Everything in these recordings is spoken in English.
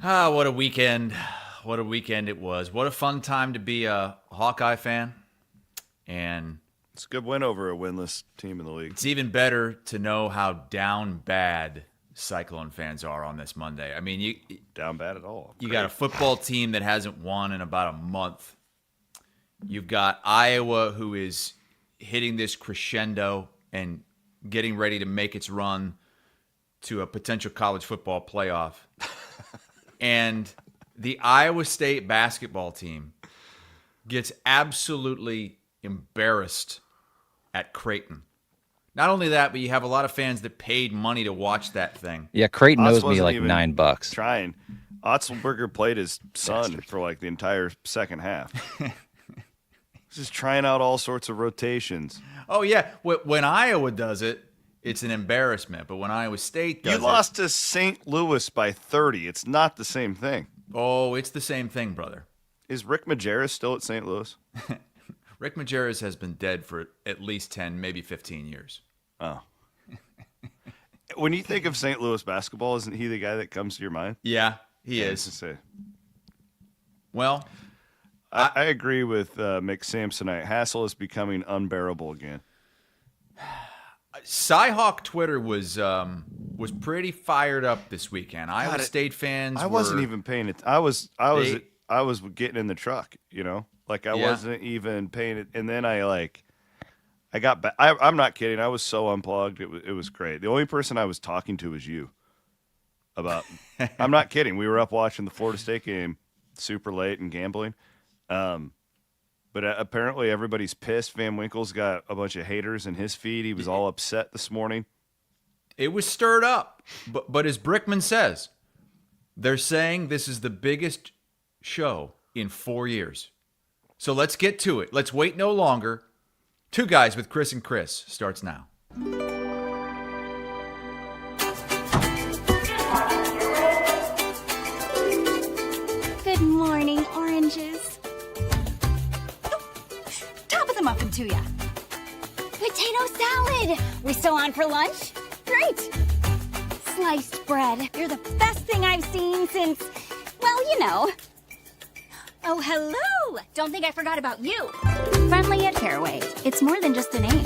Ah, what a weekend. What a weekend it was. What a fun time to be a Hawkeye fan. And it's a good win over a winless team in the league. It's even better to know how down bad Cyclone fans are on this Monday. I mean, you down bad at all. You got a football team that hasn't won in about a month. You've got Iowa, who is hitting this crescendo and getting ready to make its run to a potential college football playoff. And the Iowa State basketball team gets absolutely embarrassed at Creighton. Not only that, but you have a lot of fans that paid money to watch that thing. Yeah, Creighton owes me like $9. Trying. Otzelberger played his son for like the entire second half. Just trying out all sorts of rotations. Oh, yeah. When Iowa does it, it's an embarrassment. But when Iowa State does it... You lost to St. Louis by 30. It's not the same thing. Oh, it's the same thing, brother. Is Rick Majerus still at St. Louis? Rick Majerus has been dead for at least 10, maybe 15 years. Oh. When you think of St. Louis basketball, isn't he the guy that comes to your mind? Yeah, he is. Well... I agree with Mick Samsonite. Hassel is becoming unbearable again. Cyhawk Twitter was pretty fired up this weekend. Iowa State fans. I wasn't even paying it. I was getting in the truck. You know, like I wasn't even paying it. And then I got back. I'm not kidding. I was so unplugged. It was great. The only person I was talking to was you. I'm not kidding. We were up watching the Florida State game super late and gambling. But apparently everybody's pissed. Van Winkle's got a bunch of haters in his feed. He was all upset this morning. It was stirred up. But as Brickman says, they're saying this is the biggest show in 4 years. So let's get to it. Let's wait no longer. Two Guys with Chris and Chris starts now. Good morning, oranges. Top of the muffin to ya. Potato salad. We still on for lunch? Great. Sliced bread. You're the best thing I've seen since, well, you know. Oh, hello. Don't think I forgot about you. Friendly at Fareway. It's more than just a name.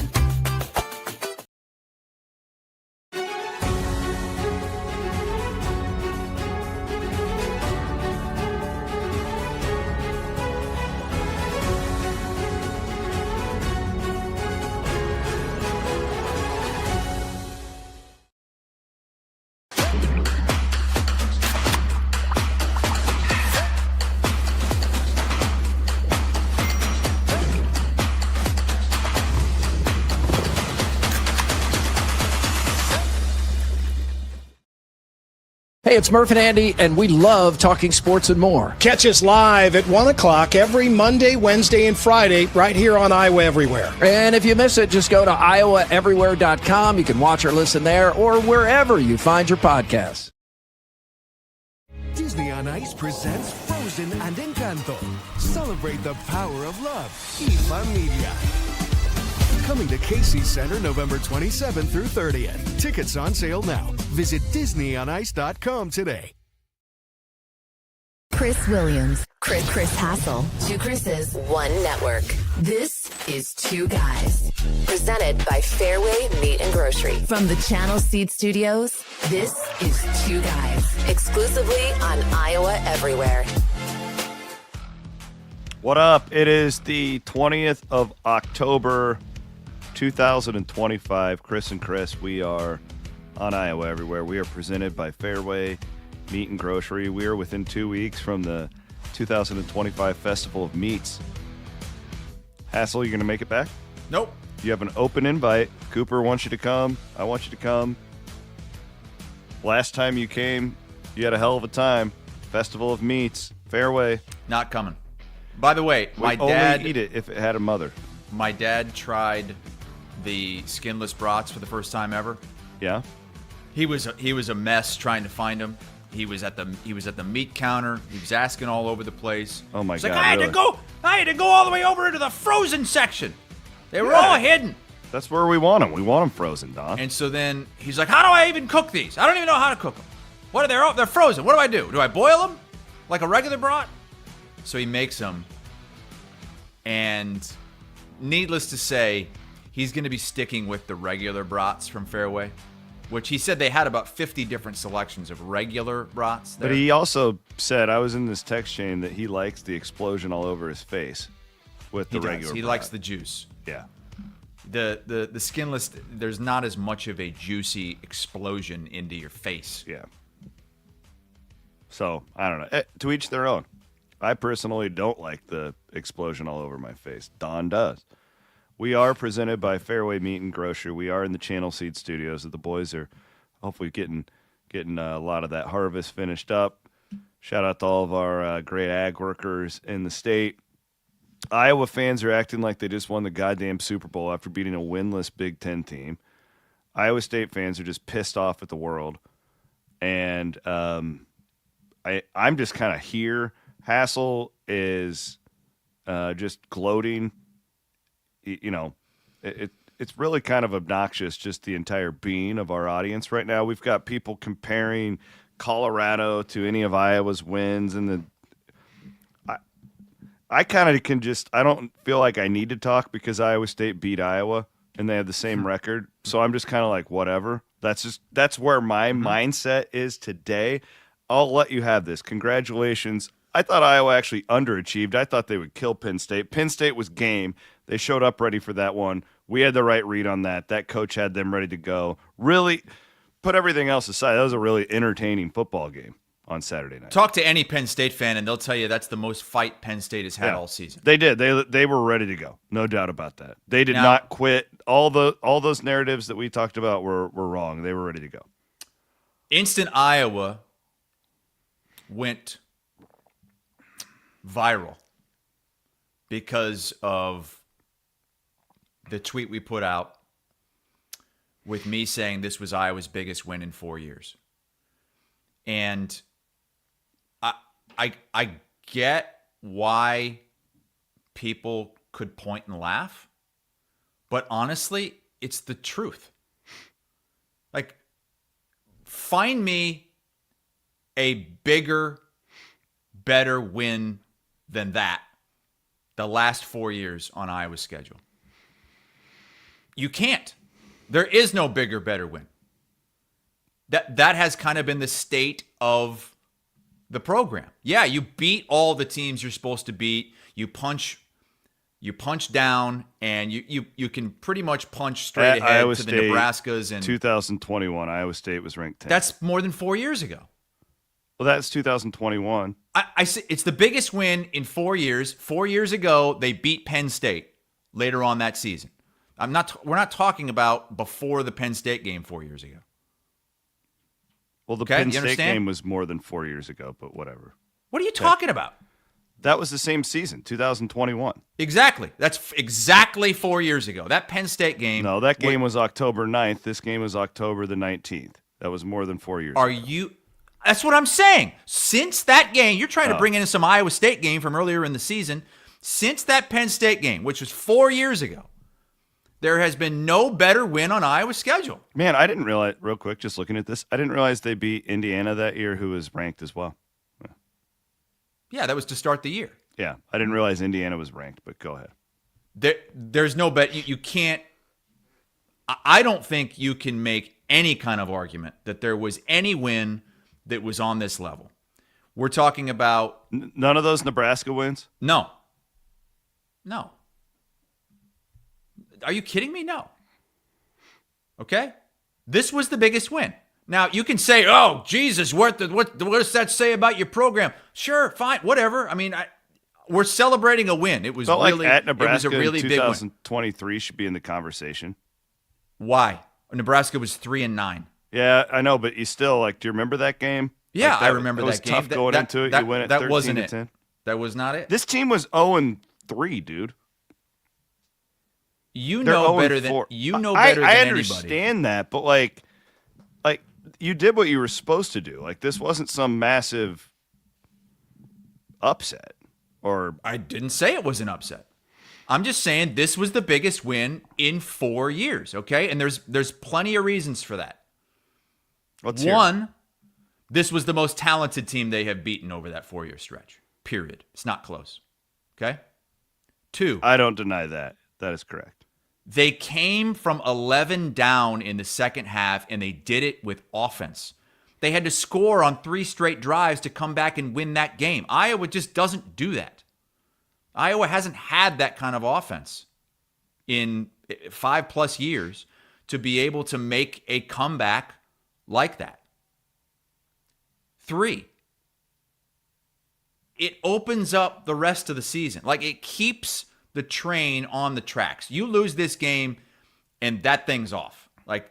Hey, it's Murph and Andy, and we love talking sports and more. Catch us live at 1 o'clock every Monday, Wednesday, and Friday right here on Iowa Everywhere. And if you miss it, just go to iowaeverywhere.com. You can watch or listen there or wherever you find your podcasts. Disney on Ice presents Frozen and Encanto. Celebrate the power of love. Y Familia. Coming to Casey Center November 27th through 30th. Tickets on sale now. Visit DisneyOnIce.com today. Chris Williams, Chris Hassel. Two Chris's, one network. This is Two Guys. Presented by Fareway Meat and Grocery. From the Channel Seed Studios, this is Two Guys. Exclusively on Iowa Everywhere. What up? It is the 20th of October, 2025. Chris and Chris, we are on Iowa Everywhere. We are presented by Fareway Meat and Grocery. We are within 2 weeks from the 2025 Festival of Meats. Hassel, you going to make it back? Nope. You have an open invite. Cooper wants you to come. I want you to come. Last time you came, you had a hell of a time. Festival of Meats, Fareway. Not coming. By the way, my We'd dad... only eat it if it had a mother. My dad tried the skinless brats for the first time ever. Yeah? He was a mess trying to find them. He was at the meat counter. He was asking all over the place. Oh my He's God! Like, I had to go all the way over into the frozen section. They were all hidden. That's where we want them. We want them frozen, Don. And so then he's like, how do I even cook these? I don't even know how to cook them. What are they're frozen. What do I do? Do I boil them like a regular brat? So he makes them, and needless to say, he's going to be sticking with the regular brats from Fareway, which he said they had about 50 different selections of regular brats there. But he also said, I was in this text chain, that he likes the explosion all over his face with the regular He brat. likes the juice. Yeah. The skinless, there's not as much of a juicy explosion into your face. Yeah. So, I don't know. To each their own. I personally don't like the explosion all over my face. Don does. We are presented by Fareway Meat and Grocery. We are in the Channel Seed Studios. The boys are hopefully getting a lot of that harvest finished up. Shout out to all of our great ag workers in the state. Iowa fans are acting like they just won the goddamn Super Bowl after beating a winless Big Ten team. Iowa State fans are just pissed off at the world. And I'm just kind of here. Hassel is just gloating. You know, it's really kind of obnoxious, just the entire being of our audience right now. We've got people comparing Colorado to any of Iowa's wins, and I kind of can just, I don't feel like I need to talk because Iowa State beat Iowa and they have the same record. So I'm just kind of like, whatever. That's where my mindset is today. I'll let you have this. Congratulations. I thought Iowa actually underachieved. I thought they would kill Penn State. Penn State was game. They showed up ready for that one. We had the right read on that. That coach had them ready to go. Really, put everything else aside, that was a really entertaining football game on Saturday night. Talk to any Penn State fan, and they'll tell you that's the most fight Penn State has had all season. They did. They were ready to go. No doubt about that. They did not quit. All those narratives that we talked about were wrong. They were ready to go. Instant Iowa went viral because of the tweet we put out with me saying this was Iowa's biggest win in 4 years. And I get why people could point and laugh, but honestly, it's the truth. Like, find me a bigger, better win than that the last 4 years on Iowa's schedule. You can't. There is no bigger, better win. That has kind of been the state of the program. Yeah, you beat all the teams you're supposed to beat. You punch down, and you can pretty much punch straight ahead Iowa to State, the Nebraskas. And 2021, Iowa State was ranked 10th. That's more than 4 years ago. Well, that's 2021. I say it's the biggest win in 4 years. 4 years ago, they beat Penn State later on that season. We're not talking about before the Penn State game 4 years ago. Well, the Penn State game was more than 4 years ago, but whatever. What are you talking about? That was the same season, 2021. Exactly. That's exactly 4 years ago. That Penn State game. No, that game was October 9th. This game was October the 19th. That was more than 4 years ago. That's what I'm saying. Since that game, you're trying to bring in some Iowa State game from earlier in the season. Since that Penn State game, which was 4 years ago, there has been no better win on Iowa's schedule. Man, I didn't realize, real quick, just looking at this, I didn't realize they beat Indiana that year, who was ranked as well. Yeah, that was to start the year. Yeah, I didn't realize Indiana was ranked, but go ahead. There's no bet. You can't. I don't think you can make any kind of argument that there was any win that was on this level. We're talking about none of those Nebraska wins? No. Are you kidding me? No. Okay? This was the biggest win. Now, you can say, oh, Jesus, what does that say about your program? Sure, fine, whatever. I mean, we're celebrating a win. It was really, like at Nebraska it was a really big win. 2023 should be in the conversation. Why? Nebraska was 3-9. Yeah, I know, but you still, do you remember that game? Yeah, I remember that game. It was tough going into it. You win it 13-10. That was not it. This team was 0-3, dude. You know better than anybody. I understand that, but you did what you were supposed to do. This wasn't some massive upset. Or I didn't say it was an upset. I'm just saying this was the biggest win in 4 years, okay? And there's plenty of reasons for that. Let's One, This was the most talented team they have beaten over that 4-year stretch. Period. It's not close. Okay? 2. I don't deny that. That is correct. They came from 11 down in the second half, and they did it with offense. They had to score on 3 straight drives to come back and win that game. Iowa just doesn't do that. Iowa hasn't had that kind of offense in 5+ years to be able to make a comeback like that. 3, it opens up the rest of the season. Like, it keeps the train on the tracks. You lose this game, and that thing's off. Like,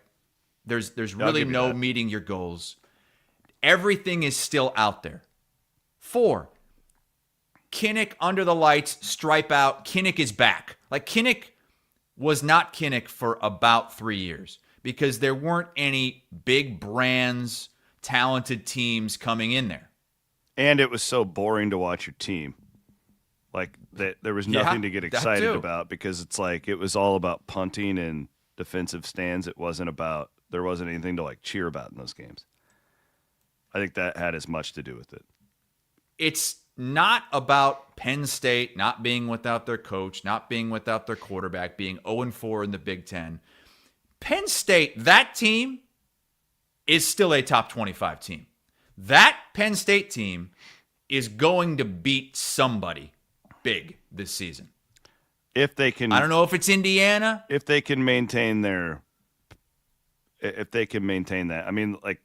there's really no meeting your goals. Everything is still out there. 4, Kinnick under the lights, stripe out. Kinnick is back. Like, Kinnick was not Kinnick for about 3 years because there weren't any big brands, talented teams coming in there. And it was so boring to watch your team. Like, that there was nothing to get excited about because it's like it was all about punting and defensive stands. There wasn't anything to like cheer about in those games. I think that had as much to do with it. It's not about Penn State not being without their coach, not being without their quarterback, being 0-4 in the Big Ten. Penn State, that team is still a top 25 team. That Penn State team is going to beat somebody big this season. If they can, I don't know if it's Indiana. If they can maintain that. I mean, like,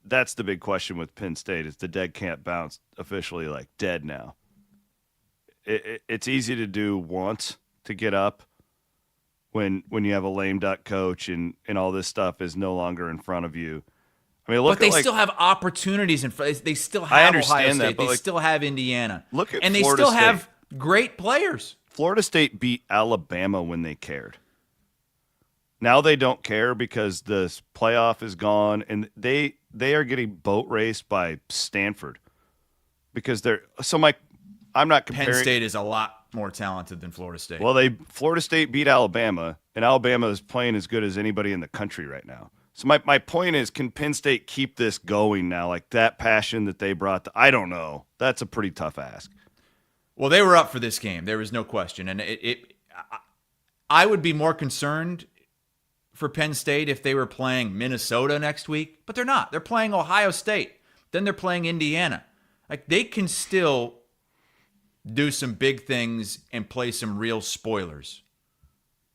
that's the big question with Penn State is the dead can't bounce officially like dead now. It's easy to do once to get up when you have a lame duck coach and all this stuff is no longer in front of you. I mean, but they still have opportunities in front. They still have Ohio State. They still have Indiana. Look at and they Florida still State. have great players. Florida State beat Alabama when they cared. Now they don't care because the playoff is gone, and they are getting boat raced by Stanford because I'm not comparing. Penn State is a lot more talented than Florida State. Well, Florida State beat Alabama, and Alabama is playing as good as anybody in the country right now. So my point is, can Penn State keep this going now? Like that passion that they brought I don't know. That's a pretty tough ask. Well, they were up for this game. There was no question. And I would be more concerned for Penn State if they were playing Minnesota next week, but they're not. They're playing Ohio State. Then they're playing Indiana. Like, they can still do some big things and play some real spoilers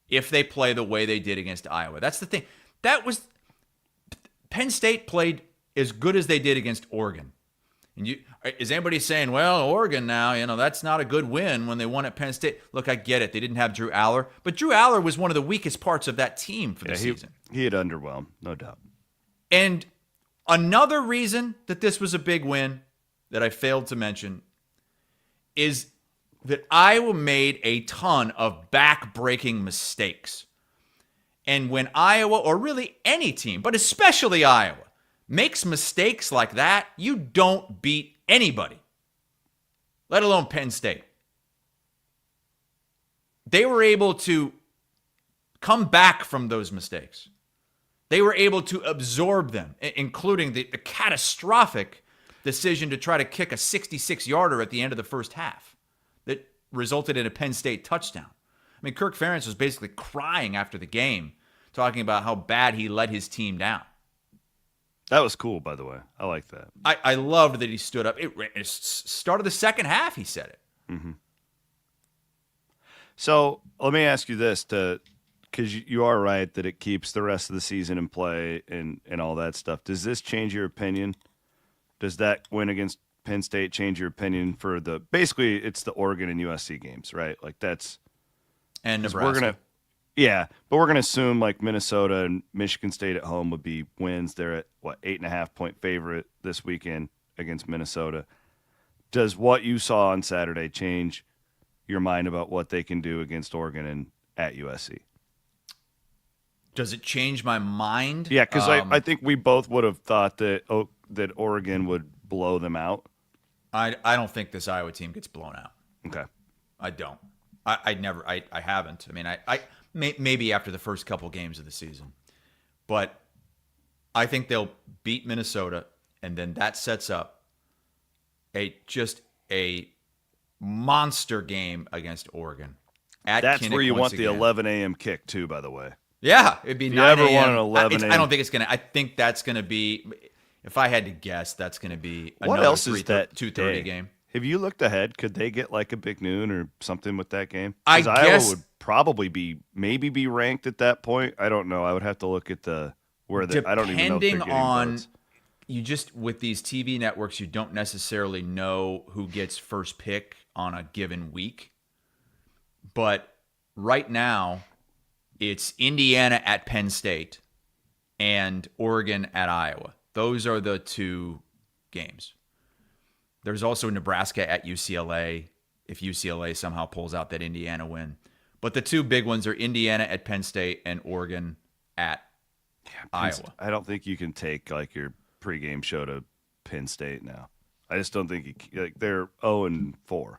if they play the way they did against Iowa. That's the thing. Penn State played as good as they did against Oregon. And is anybody saying, well, Oregon now, that's not a good win when they won at Penn State? Look, I get it. They didn't have Drew Aller, but Drew Aller was one of the weakest parts of that team for the season. He had underwhelmed, no doubt. And another reason that this was a big win that I failed to mention is that Iowa made a ton of back-breaking mistakes. And when Iowa, or really any team, but especially Iowa, makes mistakes like that, you don't beat anybody, let alone Penn State. They were able to come back from those mistakes. They were able to absorb them, including the catastrophic decision to try to kick a 66-yarder at the end of the first half that resulted in a Penn State touchdown. I mean, Kirk Ferentz was basically crying after the game, talking about how bad he let his team down. That was cool, by the way. I like that. I loved that he stood up. It started the second half, he said it. Mm-hmm. So let me ask you this, because you are right that it keeps the rest of the season in play and all that stuff. Does this change your opinion? Does that win against Penn State change your opinion for basically it's the Oregon and USC games, right? Like that's and Nebraska. But we're gonna assume like Minnesota and Michigan State at home would be wins. They're at 8.5-point favorite this weekend against Minnesota. Does what you saw on Saturday change your mind about what they can do against Oregon and at USC? Does it change my mind? Yeah, because I think we both would have thought that Oregon would blow them out. I don't think this Iowa team gets blown out. Okay. I don't. I haven't. I mean, I maybe after the first couple games of the season. But I think they'll beat Minnesota, And then that sets up just a monster game against Oregon. That's Kinnick where you want again. the 11 a.m. kick, too, by the way. Yeah, it'd be If 9 you ever want an a.m. 11 I don't think it's going to – I think that's going to be – if I had to guess, that's going to be What another else is that 2:30 game. Have you looked ahead? Could they get like a big noon or something with that game? I 'Cause Iowa guess- would probably be ranked at that point. I don't know. I would have to look at I don't even know if they're Depending getting on votes. you just with these TV networks, you don't necessarily know who gets first pick on a given week. But right now, it's Indiana at Penn State and Oregon at Iowa. Those are the two games. There's also Nebraska at UCLA if UCLA somehow pulls out that Indiana win. But the two big ones are Indiana at Penn State and Oregon at Iowa. I don't think you can take like your pregame show to Penn State now. I just don't think they're 0-4.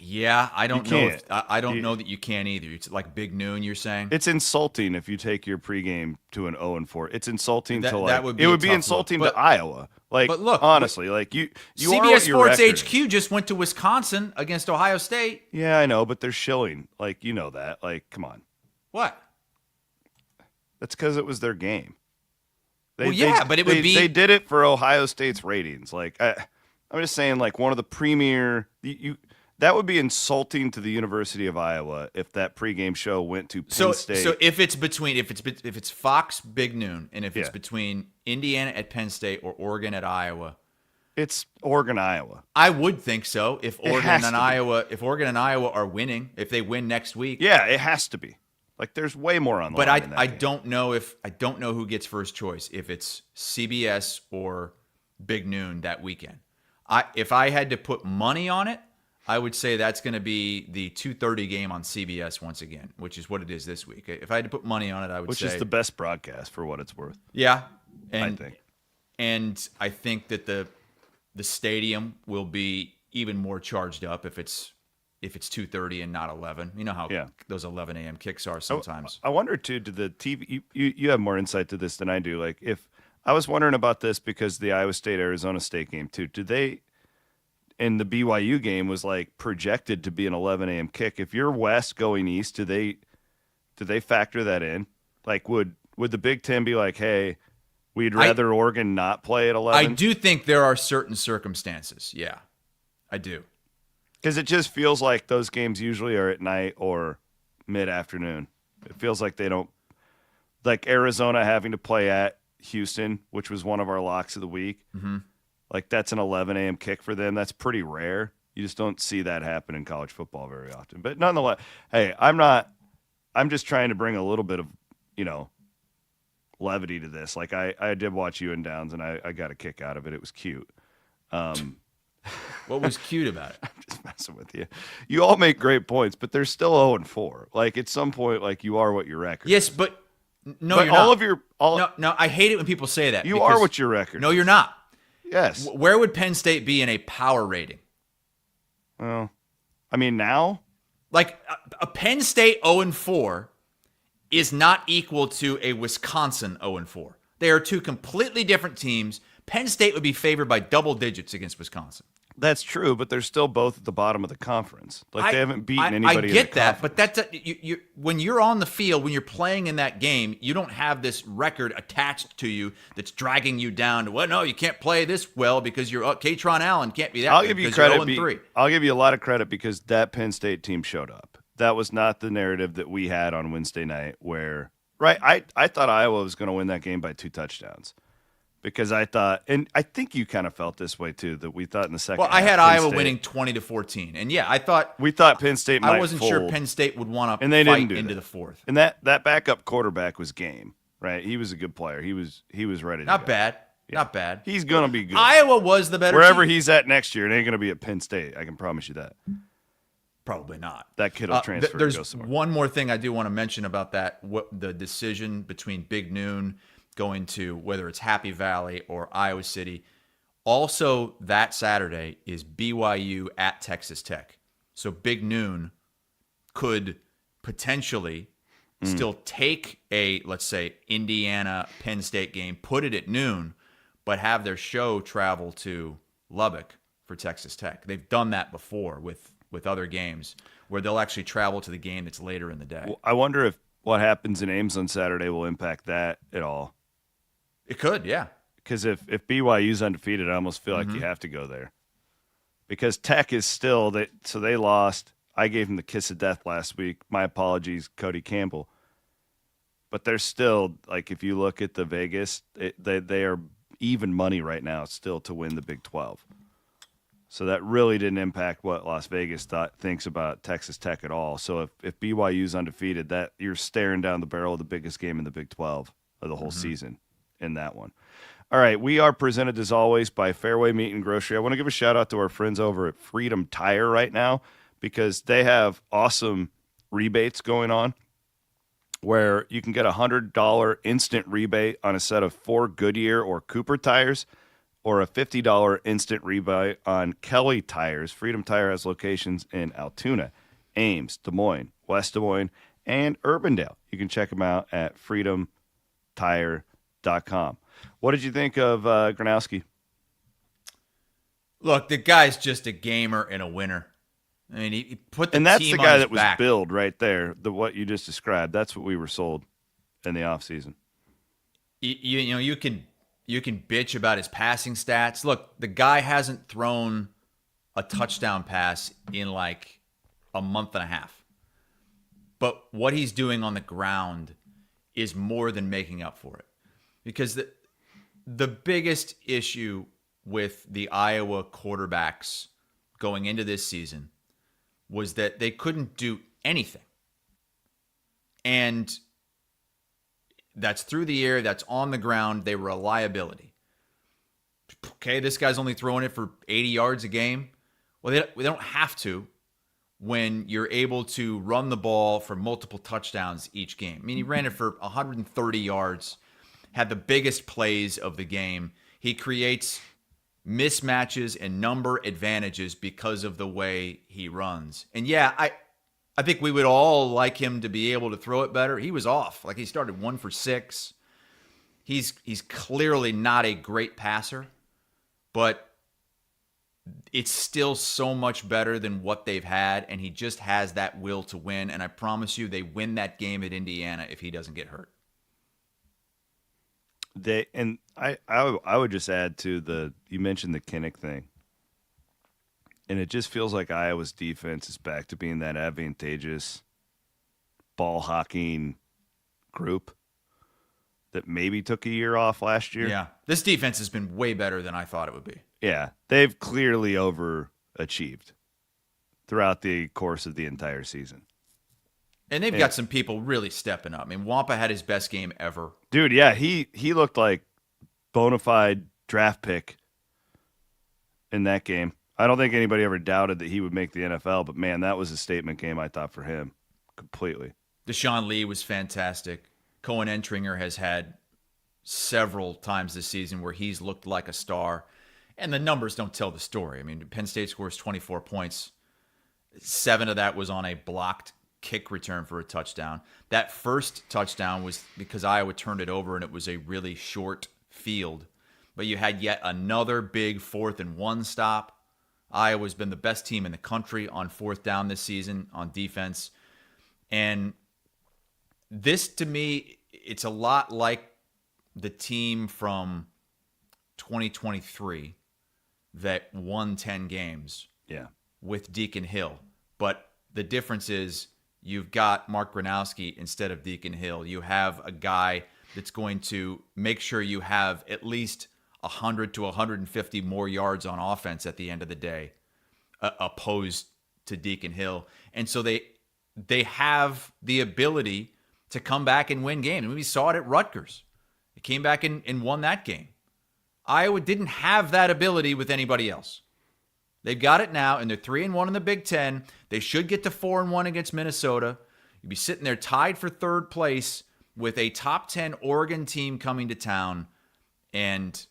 Yeah, I don't know. can't. I don't know that you can either. It's like Big Noon, you're saying? It's insulting if you take your pregame to an 0-4. It's insulting to that would be it a would be tough insulting look. to Iowa. Like, but look, honestly, like you are what CBS your Sports record HQ is. just went to Wisconsin against Ohio State. Yeah, I know, but they're shilling. Like, you know that. Like, come on. What? That's because it was their game. But it would be. They did it for Ohio State's ratings. Like, I'm just saying, like one of the premier. That would be insulting to the University of Iowa if that pregame show went to Penn State. So if it's Fox Big Noon and if it's Yeah. between Indiana at Penn State or Oregon at Iowa, It's Oregon, Iowa. I would think so. If has Oregon to and Iowa are winning, if they win next week, Yeah, it has to be. Like, there's way more on the But line in that I game. don't know who gets first choice if it's CBS or Big Noon that weekend. If I had to put money on it, I would say that's going to be the 2:30 game on CBS once again, which is what it is this week. If I had to put money on it, I would Which say is the best broadcast for what it's worth. yeah, I think. And I think that the stadium will be even more charged up if it's 2:30 and not 11. You know how those 11 a.m. kicks are sometimes. I wonder too. Did the TV? You have more insight to this than I do. Like, if I was wondering about this because the Iowa State Arizona State game too. Did they? And the BYU game was like projected to be an 11 a.m. kick. If you're west going east, do they factor that in? Like, would the Big Ten be like, hey, we'd rather Oregon not play at 11? I do think there are certain circumstances. Yeah, I do. Because it just feels like those games usually are at night or mid-afternoon. It feels like they don't – like Arizona having to play at Houston, which was one of our locks of the week. Mm-hmm. Like, that's an 11 a.m. kick for them. That's pretty rare. You just don't see that happen in college football very often. But nonetheless, hey, I'm just trying to bring a little bit of, levity to this. Like, I did watch you and Downs, and I got a kick out of it. It was cute. What was cute about it? I'm just messing with you. You all make great points, but they're still 0-4. Like, at some point, like, you are what your record Yes, is. but no, But you're all not. of your – all No, I hate it when people say that. you because- are what your record No, is. you're not. Yes. Where would Penn State be in a power rating? Well, I mean, now Like a Penn State 0-4 is not equal to a Wisconsin 0-4. They are two completely different teams. Penn State would be favored by double digits against Wisconsin. that's true, but they're still both at the bottom of the conference. Like, they haven't beaten anybody. I get in the that, conference. but that's when you're on the field, when you're playing in that game, you don't have this record attached to you that's dragging you down to, well, no, you can't play this well because you're Katron Allen can't be that. I'll good give you because you're credit. 0-3. I'll give you a lot of credit because that Penn State team showed up. That was not the narrative that we had on Wednesday night. Where I thought Iowa was going to win that game by 2 touchdowns. Because I thought, and I think you kind of felt this way too, that we thought in the second Well, I half, had Penn Iowa State- winning 20-14, and yeah, I thought We thought Penn State might I wasn't sure fold. Penn State would want to And they fight didn't do into that. the fourth. And that backup quarterback was game, right? He was a good player. He was ready to Not go. bad, not bad. He's going to be good. Iowa was the better Wherever team. he's at next year, it ain't going to be at Penn State. I can promise you that. Probably not. That kid will transfer and There's go somewhere. one more thing I do want to mention about that. The decision between Big Noon going to whether it's Happy Valley or Iowa City. Also, that Saturday is BYU at Texas Tech. So Big Noon could potentially still take a, let's say, Indiana Penn State game, put it at noon, but have their show travel to Lubbock for Texas Tech. They've done that before with other games where they'll actually travel to the game that's later in the day. Well, I wonder if what happens in Ames on Saturday will impact that at all. It could, yeah. Because if BYU's undefeated, I almost feel like you have to go there. Because Tech is still – so they lost. I gave them the kiss of death last week. My apologies, Cody Campbell. But they're still – like if you look at the Vegas, they are even money right now still to win the Big 12. So that really didn't impact what Las Vegas thinks about Texas Tech at all. So if BYU's undefeated, that you're staring down the barrel of the biggest game in the Big 12 of the whole season in that one. All right, we are presented as always by Fareway Meat and Grocery. I want to give a shout out to our friends over at Freedom Tire right now because they have awesome rebates going on where you can get a $100 instant rebate on a set of 4 Goodyear or Cooper tires, or a $50 instant rebate on Kelly tires. Freedom Tire has locations in Altoona, Ames, Des Moines, West Des Moines, and Urbandale. You can check them out at freedomtire.com. What did you think of Gronowski? Look, the guy's just a gamer and a winner. I mean, he put the and that's team the guy on that his was back. billed right there. What you just described. That's what we were sold in the offseason. You know, you can bitch about his passing stats. Look, the guy hasn't thrown a touchdown pass in like a month and a half. But what he's doing on the ground is more than making up for it. Because the biggest issue with the Iowa quarterbacks going into this season was that they couldn't do anything. And that's through the air, that's on the ground. They were a liability. Okay, this guy's only throwing it for 80 yards a game. Well, they don't have to when you're able to run the ball for multiple touchdowns each game. I mean, he ran it for 130 yards, had the biggest plays of the game. He creates mismatches and number advantages because of the way he runs. And yeah, I think we would all like him to be able to throw it better. He was off. Like, he started 1 for 6. He's clearly not a great passer, but it's still so much better than what they've had, and he just has that will to win. And I promise you, they win that game at Indiana if he doesn't get hurt. I would just add to you mentioned the Kinnick thing. And it just feels like Iowa's defense is back to being that advantageous ball hawking group that maybe took a year off last year. Yeah. This defense has been way better than I thought it would be. Yeah. They've clearly overachieved throughout the course of the entire season. And they've got some people really stepping up. I mean, Wampa had his best game ever. Dude, yeah, he looked like bona fide draft pick in that game. I don't think anybody ever doubted that he would make the NFL, but man, that was a statement game, I thought, for him completely. Deshaun Lee was fantastic. Cohen Entringer has had several times this season where he's looked like a star, and the numbers don't tell the story. I mean, Penn State scores 24 points. 7 of that was on a blocked kick return for a touchdown. That first touchdown was because Iowa turned it over and it was a really short field. But you had yet another big 4th and 1 stop. Iowa's been the best team in the country on 4th down this season on defense. And this, to me, it's a lot like the team from 2023 that won 10 games with Deacon Hill. But the difference is you've got Mark Gronowski instead of Deacon Hill. You have a guy that's going to make sure you have at least 100 to 150 more yards on offense at the end of the day, opposed to Deacon Hill. And so they have the ability to come back and win games. And we saw it at Rutgers. They came back and won that game. Iowa didn't have that ability with anybody else. They've got it now, and they're 3-1 in the Big Ten. They should get to 4-1 against Minnesota. You'd be sitting there tied for 3rd place with a top 10 Oregon team coming to town, and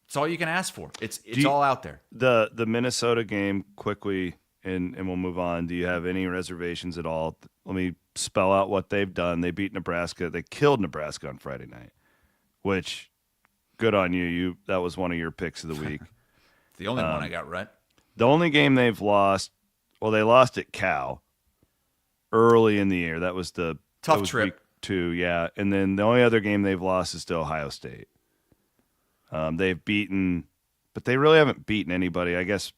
it's all you can ask for. It's all out there. The Minnesota game, quickly, and we'll move on. Do you have any reservations at all let me spell out what they've done. They beat Nebraska. They killed Nebraska on Friday night, which good on you. That was one of your picks of the week. The only one I got right. The only game they've lost, well, they lost at Cal early in the year. That was the tough trip. Week 2, yeah. And then the only other game they've lost is to Ohio State. They've beaten, but they really haven't beaten anybody. I guess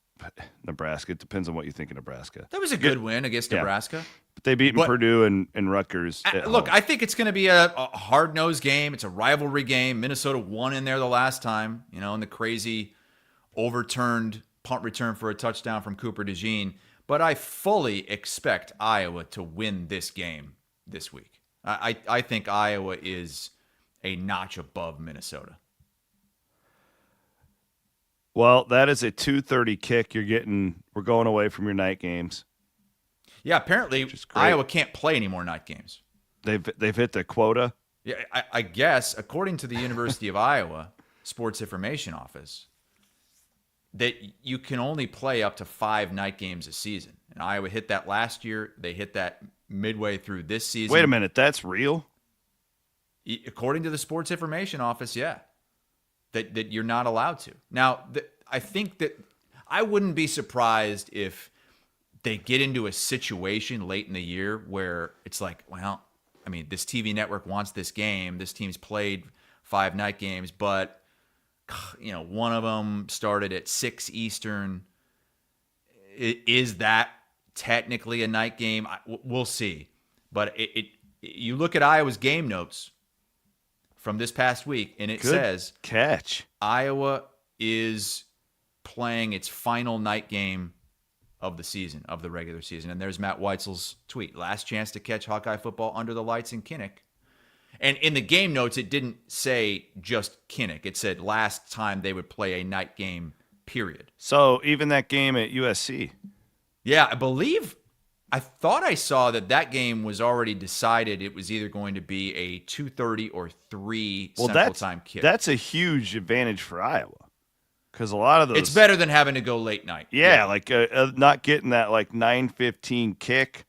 Nebraska. It depends on what you think of Nebraska. That was a good win against Nebraska. But they beaten Purdue and Rutgers. Look, I think it's going to be a hard-nosed game. It's a rivalry game. Minnesota won in there the last time, in the crazy overturned punt return for a touchdown from Cooper DeJean. But I fully expect Iowa to win this game this week. I think Iowa is a notch above Minnesota. Well, that is a 2:30 kick. We're going away from your night games. Yeah, apparently Iowa can't play any more night games. They've hit the quota. Yeah, I guess according to the University of Iowa Sports Information Office, that you can only play up to 5 night games a season. And Iowa hit that last year. They hit that midway through this season. Wait a minute, that's real? According to the Sports Information Office, yeah. That you're not allowed to. Now, I think that I wouldn't be surprised if they get into a situation late in the year where it's like, well, I mean, this TV network wants this game. This team's played 5 night games, but one of them started at 6 Eastern. Is that technically a night game? We'll see. But you look at Iowa's game notes from this past week, and it says catch. Iowa is playing its final night game of the season, of the regular season. And there's Matt Weitzel's tweet. Last chance to catch Hawkeye football under the lights in Kinnick. And in the game notes, it didn't say just Kinnick. It said last time they would play a night game, period. So even that game at USC. Yeah, I thought I saw that game was already decided. It was either going to be a 2:30 or 3 Central Time kick. That's a huge advantage for Iowa. Because a lot of those... It's better than having to go late night. Yeah. Like not getting that 9:15 kick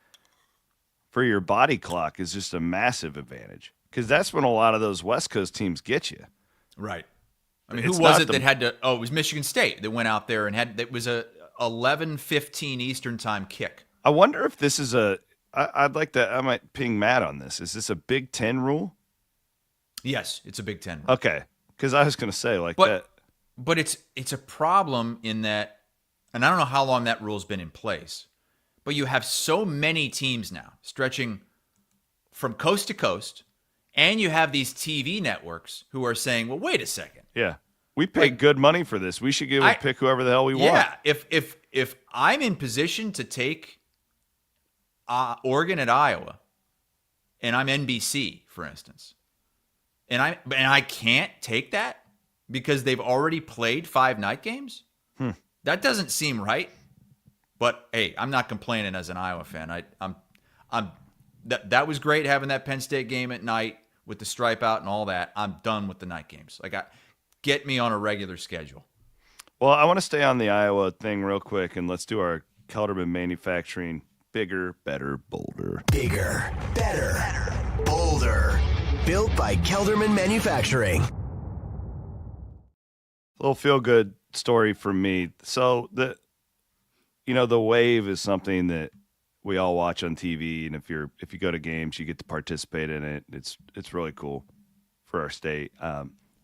for your body clock is just a massive advantage. Because that's when a lot of those West Coast teams get you. Right. I mean, who was it that had to... Oh, it was Michigan State that went out there and it was a 11:15 Eastern Time kick. I wonder if this is I might ping Matt on this. Is this a Big Ten rule? Yes, it's a Big Ten rule. Okay. Because I was going to say that. But it's a problem in that, and I don't know how long that rule's been in place, but you have so many teams now stretching from coast to coast, and you have these TV networks who are saying, well, wait a second. Yeah. We pay good money for this. We should pick whoever the hell we want. Yeah. If I'm in position to take Oregon at Iowa, and I'm NBC, for instance, and I can't take that because they've already played 5 night games, that doesn't seem right. But hey, I'm not complaining as an Iowa fan. That was great having that Penn State game at night with the stripe out and all that. I'm done with the night games. Get me on a regular schedule. Well, I want to stay on the Iowa thing real quick, and let's do our Kelderman Manufacturing bigger, better, bolder. Bigger, better, bolder. Built by Kelderman Manufacturing. A little feel-good story from me. So the Wave is something that we all watch on TV, and if you go to games, you get to participate in it. It's really cool for our state.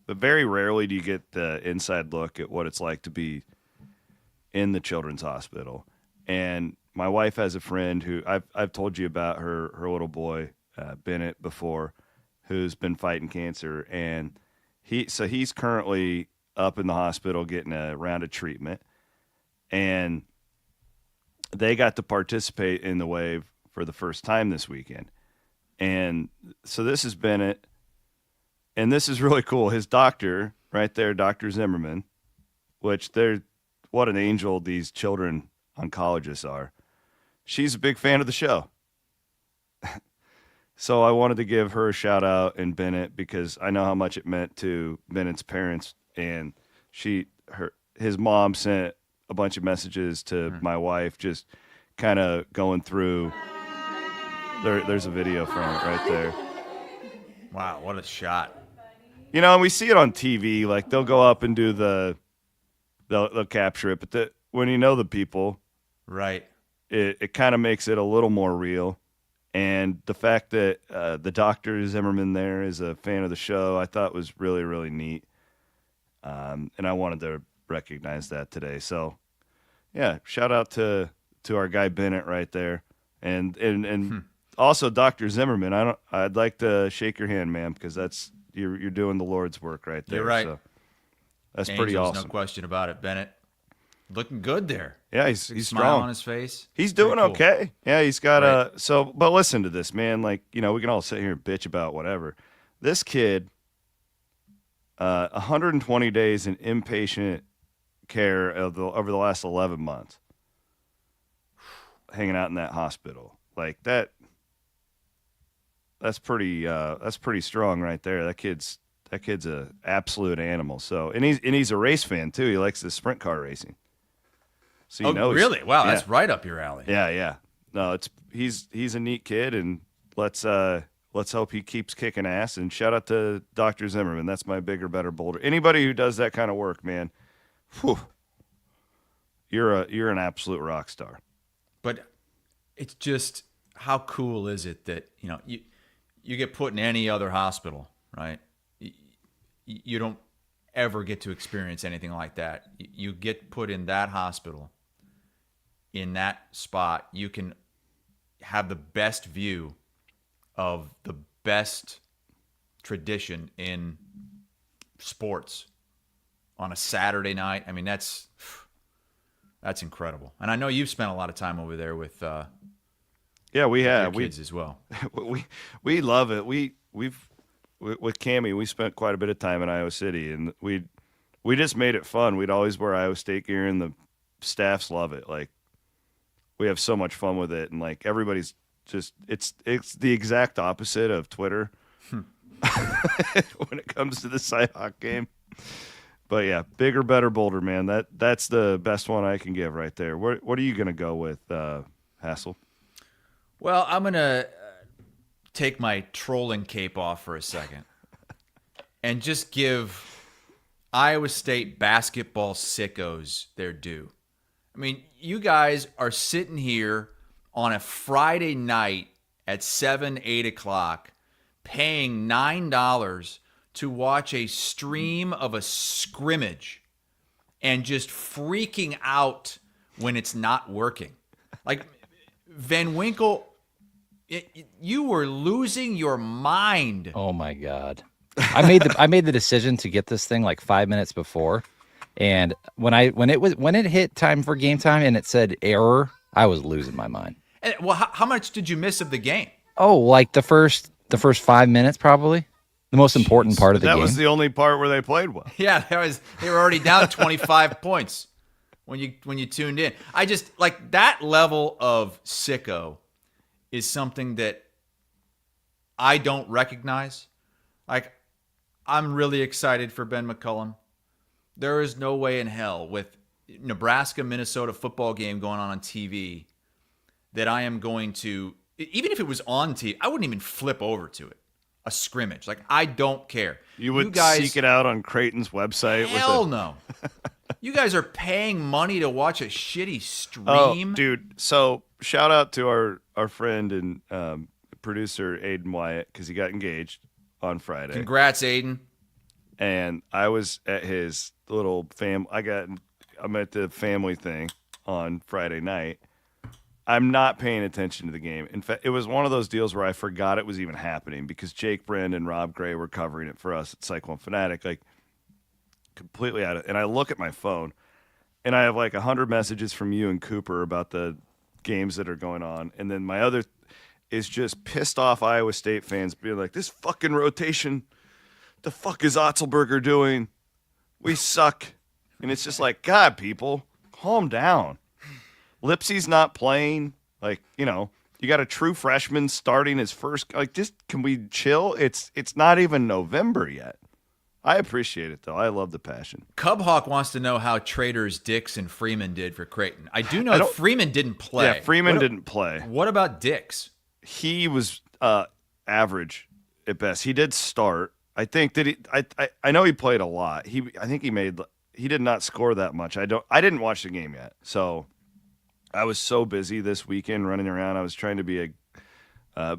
But very rarely do you get the inside look at what it's like to be in the children's hospital. And my wife has a friend who I've told you about her little boy, Bennett, before, who's been fighting cancer. And he's currently up in the hospital getting a round of treatment. And they got to participate in the Wave for the first time this weekend. And so this is Bennett. And this is really cool. His doctor, right there, Dr. Zimmerman, which what an angel these children oncologists are. She's a big fan of the show. So I wanted to give her a shout out and Bennett because I know how much it meant to Bennett's parents. And his mom sent a bunch of messages to my wife, just kind of going through There's a video from it right there. Wow, what a shot. You know, and we see it on TV. Like, they'll go up and do they'll capture it. But when you know the people, right, it kind of makes it a little more real. And the fact that the Dr. Zimmerman there is a fan of the show, I thought was really, really neat. And I wanted to recognize that today. So, yeah, shout out to our guy Bennett right there. And also Dr. Zimmerman. I'd like to shake your hand, man, because you're doing the Lord's work right there. You're right. So that's Angels, pretty awesome. No question about it. Bennett looking good there. Yeah, he's smile strong on his face. He's doing cool. okay. Yeah, he's got but listen to this, man. Like, we can all sit here and bitch about whatever. This kid, 120 days in inpatient care over the last 11 months, hanging out in that hospital. Like that. That's pretty strong right there. That kid's a absolute animal. So and he's a race fan too. He likes the sprint car racing. So really? Wow, yeah. That's right up your alley. Yeah. No, he's a neat kid, and let's hope he keeps kicking ass. And shout out to Dr. Zimmerman. That's my bigger, better, bolder. Anybody who does that kind of work, man, whew, you're an absolute rock star. But it's just, how cool is it that you get put in any other hospital, right? You don't ever get to experience anything like that. You get put in that hospital, in that spot. You can have the best view of the best tradition in sports on a Saturday night. I mean, that's incredible. And I know you've spent a lot of time over there with yeah, we have kids as well. we love it. We've with Cammie, we spent quite a bit of time in Iowa City, and we just made it fun. We'd always wear Iowa State gear, and the staffs love it. Like, we have so much fun with it, and like everybody's just it's the exact opposite of Twitter when it comes to the Cyhawk game. But yeah, bigger, better, bolder, man. That's the best one I can give right there. What are you gonna go with, Hassel? Well, I'm gonna take my trolling cape off for a second and just give Iowa State basketball sickos their due. I mean, you guys are sitting here on a Friday night at 7, 8 o'clock paying $9 to watch a stream of a scrimmage and just freaking out when it's not working. Like, Van Winkle, you were losing your mind. Oh my God. I made the decision to get this thing like 5 minutes before, and when it hit time for game time and it said error, I was losing my mind. And, well, how much did you miss of the game? Oh, like the first 5 minutes, probably the most important part of the game. That was the only part where they played well. Yeah, they were already down 25 points when you tuned in. I just like that level of sicko is something that I don't recognize. Like, I'm really excited for Ben McCullum. There is no way in hell with Nebraska-Minnesota football game going on TV that I am going to, even if it was on TV, I wouldn't even flip over to it. A scrimmage. Like, I don't care. You would seek it out on Creighton's website? Hell no. You guys are paying money to watch a shitty stream? Oh, dude. So shout out to our friend and producer Aiden Wyatt, because he got engaged on Friday. Congrats, Aiden. And I was at his little I'm at the family thing on Friday night. I'm not paying attention to the game. In fact, it was one of those deals where I forgot it was even happening because Jake Brand and Rob Gray were covering it for us at Cyclone Fanatic, like completely out of it. And I look at my phone, and I have like 100 messages from you and Cooper about the games that are going on. And then my other is just pissed off Iowa State fans being like, this fucking rotation, the fuck is Otzelberger doing? We suck. And it's just like, God, people, calm down. Lipsy's not playing. Like, you got a true freshman starting his first. Like, just can we chill? It's not even November yet. I appreciate it, though. I love the passion. Cubhawk wants to know how Traders, Dix, and Freeman did for Creighton. I do know Freeman didn't play. Yeah, Freeman didn't play. What about Dix? he was average at best. He did start. I think that I know he played a lot. I think he did not score that much. I didn't watch the game yet. So I was so busy this weekend running around. I was trying to be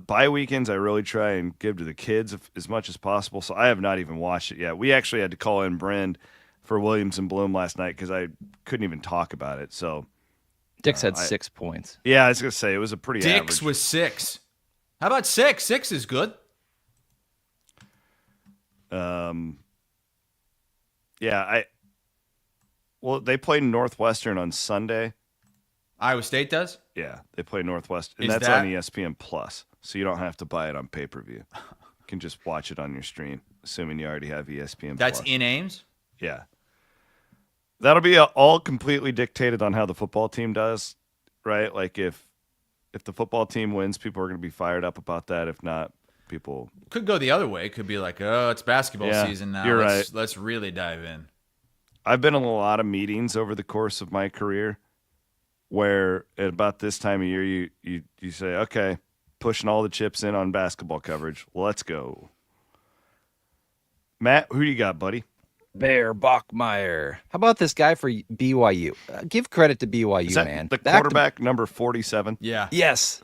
bye weekends. I really try and give to the kids as much as possible. So I have not even watched it yet. We actually had to call in Brend for Williams and Bloom last night because I couldn't even talk about it. So Dix had 6 points. Yeah, I was gonna say it was a pretty. Dix average. was 6. How about 6? 6 is good. Yeah, well, they played Northwestern on Sunday. Iowa State does? Yeah, they play Northwestern, and Is that's that- on ESPN Plus, so you don't have to buy it on pay-per-view. You can just watch it on your stream, assuming you already have ESPN That's Plus. in Ames? Yeah. That'll be all completely dictated on how the football team does, right? Like if the football team wins, people are going to be fired up about that. If not, people Could go the other way. It could be like, oh, it's basketball Yeah, season now. you're let's, right. Let's really dive in. I've been in a lot of meetings over the course of my career where at about this time of year you say, okay, pushing all the chips in on basketball coverage. Let's go. Matt, who do you got, buddy? Bear Bachmeyer. How about this guy for BYU? Give credit to BYU, Is that man. the Back to- quarterback, number 47? Yeah. Yes.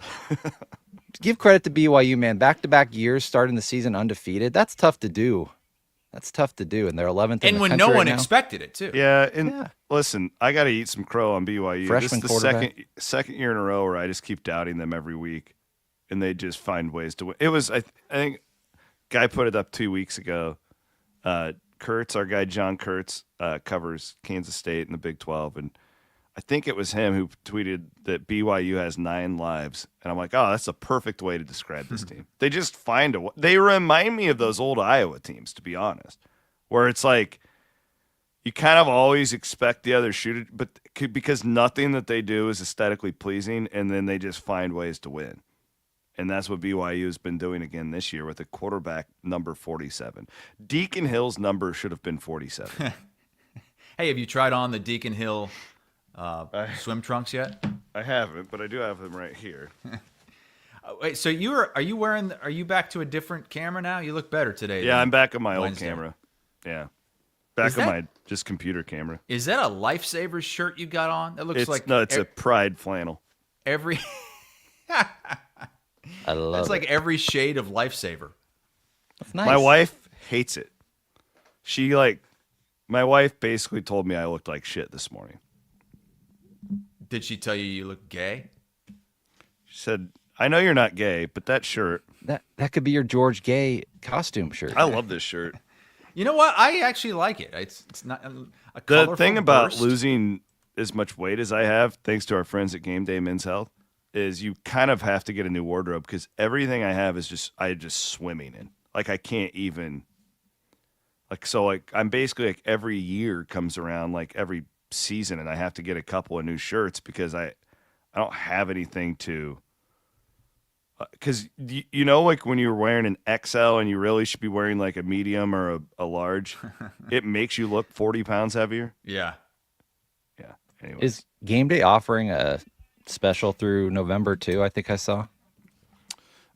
Give credit to BYU, man. Back-to-back years starting the season undefeated. That's tough to do. And they're 11th in And the when country no right one now. expected it, too. Yeah, and listen, I got to eat some crow on BYU. Freshman this is the quarterback. second year in a row where I just keep doubting them every week, and they just find ways to win. It was, I think, guy put it up 2 weeks ago. Kurtz, our guy John Kurtz, covers Kansas State in the Big 12, and I think it was him who tweeted that BYU has 9 lives, and I'm like, oh, that's a perfect way to describe this team. They just find a way. They remind me of those old Iowa teams, to be honest, where it's like you kind of always expect the other shooter, but because nothing that they do is aesthetically pleasing, and then they just find ways to win. And that's what BYU has been doing again this year with a quarterback number 47. Deacon Hill's number should have been 47. Hey, have you tried on the Deacon Hill swim trunks yet? I haven't, but I do have them right here. Wait, so are you back to a different camera now? You look better today. Yeah, than I'm back on my Wednesday. old camera. Yeah. Back on my just computer camera. Is that a Lifesavers shirt you got on? That looks like it's a Pride flannel. every I love it's like it. every shade of Lifesaver. That's nice. My wife hates it. My wife basically told me I looked like shit this morning. Did she tell you look gay? She said, I know you're not gay, but that shirt, That could be your George Gay costume shirt. I love this shirt. You know what? I actually like it. It's not a The colorful thing about burst. losing as much weight as I have, thanks to our friends at Game Day Men's Health, is you kind of have to get a new wardrobe because everything I have is I'm just swimming in. Like I can't even I'm basically every year comes around, like every season, and I have to get a couple of new shirts because I don't have anything to. Because like when you're wearing an XL and you really should be wearing like a medium or a large, it makes you look 40 pounds heavier. Yeah. Yeah. Anyway, Is Game Day offering a special through November too? I think I saw.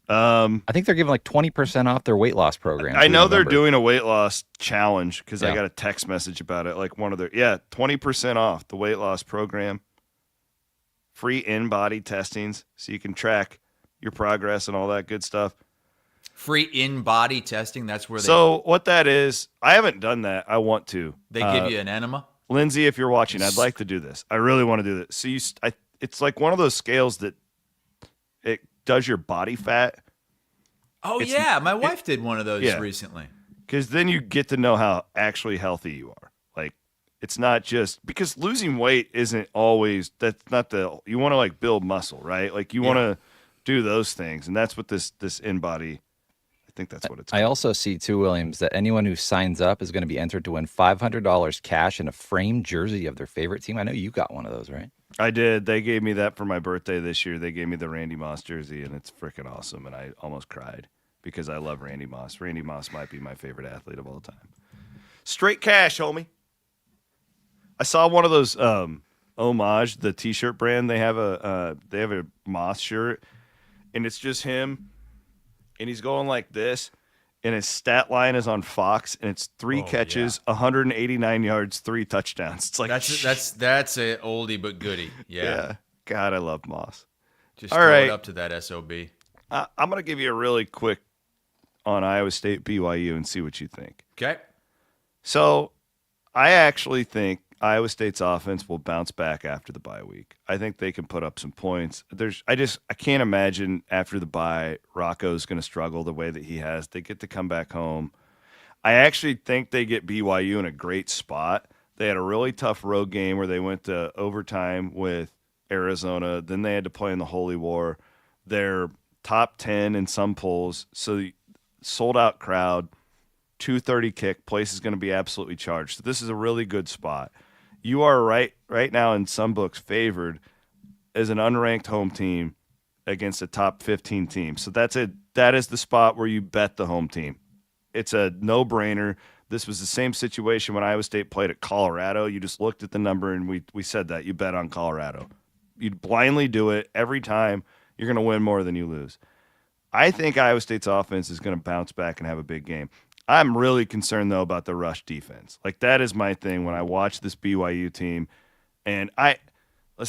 I think they're giving like 20% off their weight loss program. I through know they're November. doing a weight loss challenge because I Yeah. got a text message about it. Like 20% off the weight loss program, free in-body testings so you can track your progress and all that good stuff. Free in-body testing. That's where So what that is, I haven't done that. I want to. they give you an enema. Lindsay, if you're watching, I'd like to do this. I really want to do this. So it's like one of those scales that it does your body fat. Oh It's- yeah, my wife did one of those Yeah. recently. Because then you get to know how actually healthy you are. Like, it's not just because losing weight isn't always, that's not you want to like build muscle, right? Like you want to do those things. And that's what this in-body, I think that's what it's I called. also see too, Williams, that anyone who signs up is going to be entered to win $500 cash and a framed jersey of their favorite team. I know you got one of those, right? I did. They gave me that for my birthday this year. They gave me the Randy Moss jersey, and it's freaking awesome. And I almost cried because I love Randy Moss. Randy Moss might be my favorite athlete of all time. Straight cash, homie. I saw one of those Homage, the T-shirt brand. They have a Moss shirt, and it's just him, and he's going like this, and his stat line is on Fox, and it's 3 catches, 189 yards, 3 touchdowns. It's like that's a oldie but goodie. Yeah. God, I love Moss. Just All throw right. it up to that SOB. I'm going to give you a really quick on Iowa State BYU and see what you think. Okay. So I actually think Iowa State's offense will bounce back after the bye week. I think they can put up some points. I can't imagine after the bye Rocco's going to struggle the way that he has. They get to come back home. I actually think they get BYU in a great spot. They had a really tough road game where they went to overtime with Arizona. Then they had to play in the Holy War. They're top 10 in some polls. So sold out crowd, 2:30 kick. Place is going to be absolutely charged. So this is a really good spot. You are right now in some books favored as an unranked home team against a top 15 team. So that is the spot where you bet the home team. It's a no-brainer. This was the same situation when Iowa State played at Colorado. You just looked at the number and we said that. You bet on Colorado. You'd blindly do it every time. You're going to win more than you lose. I think Iowa State's offense is going to bounce back and have a big game. I'm really concerned, though, about the rush defense. Like, that is my thing when I watch this BYU team. And Iowa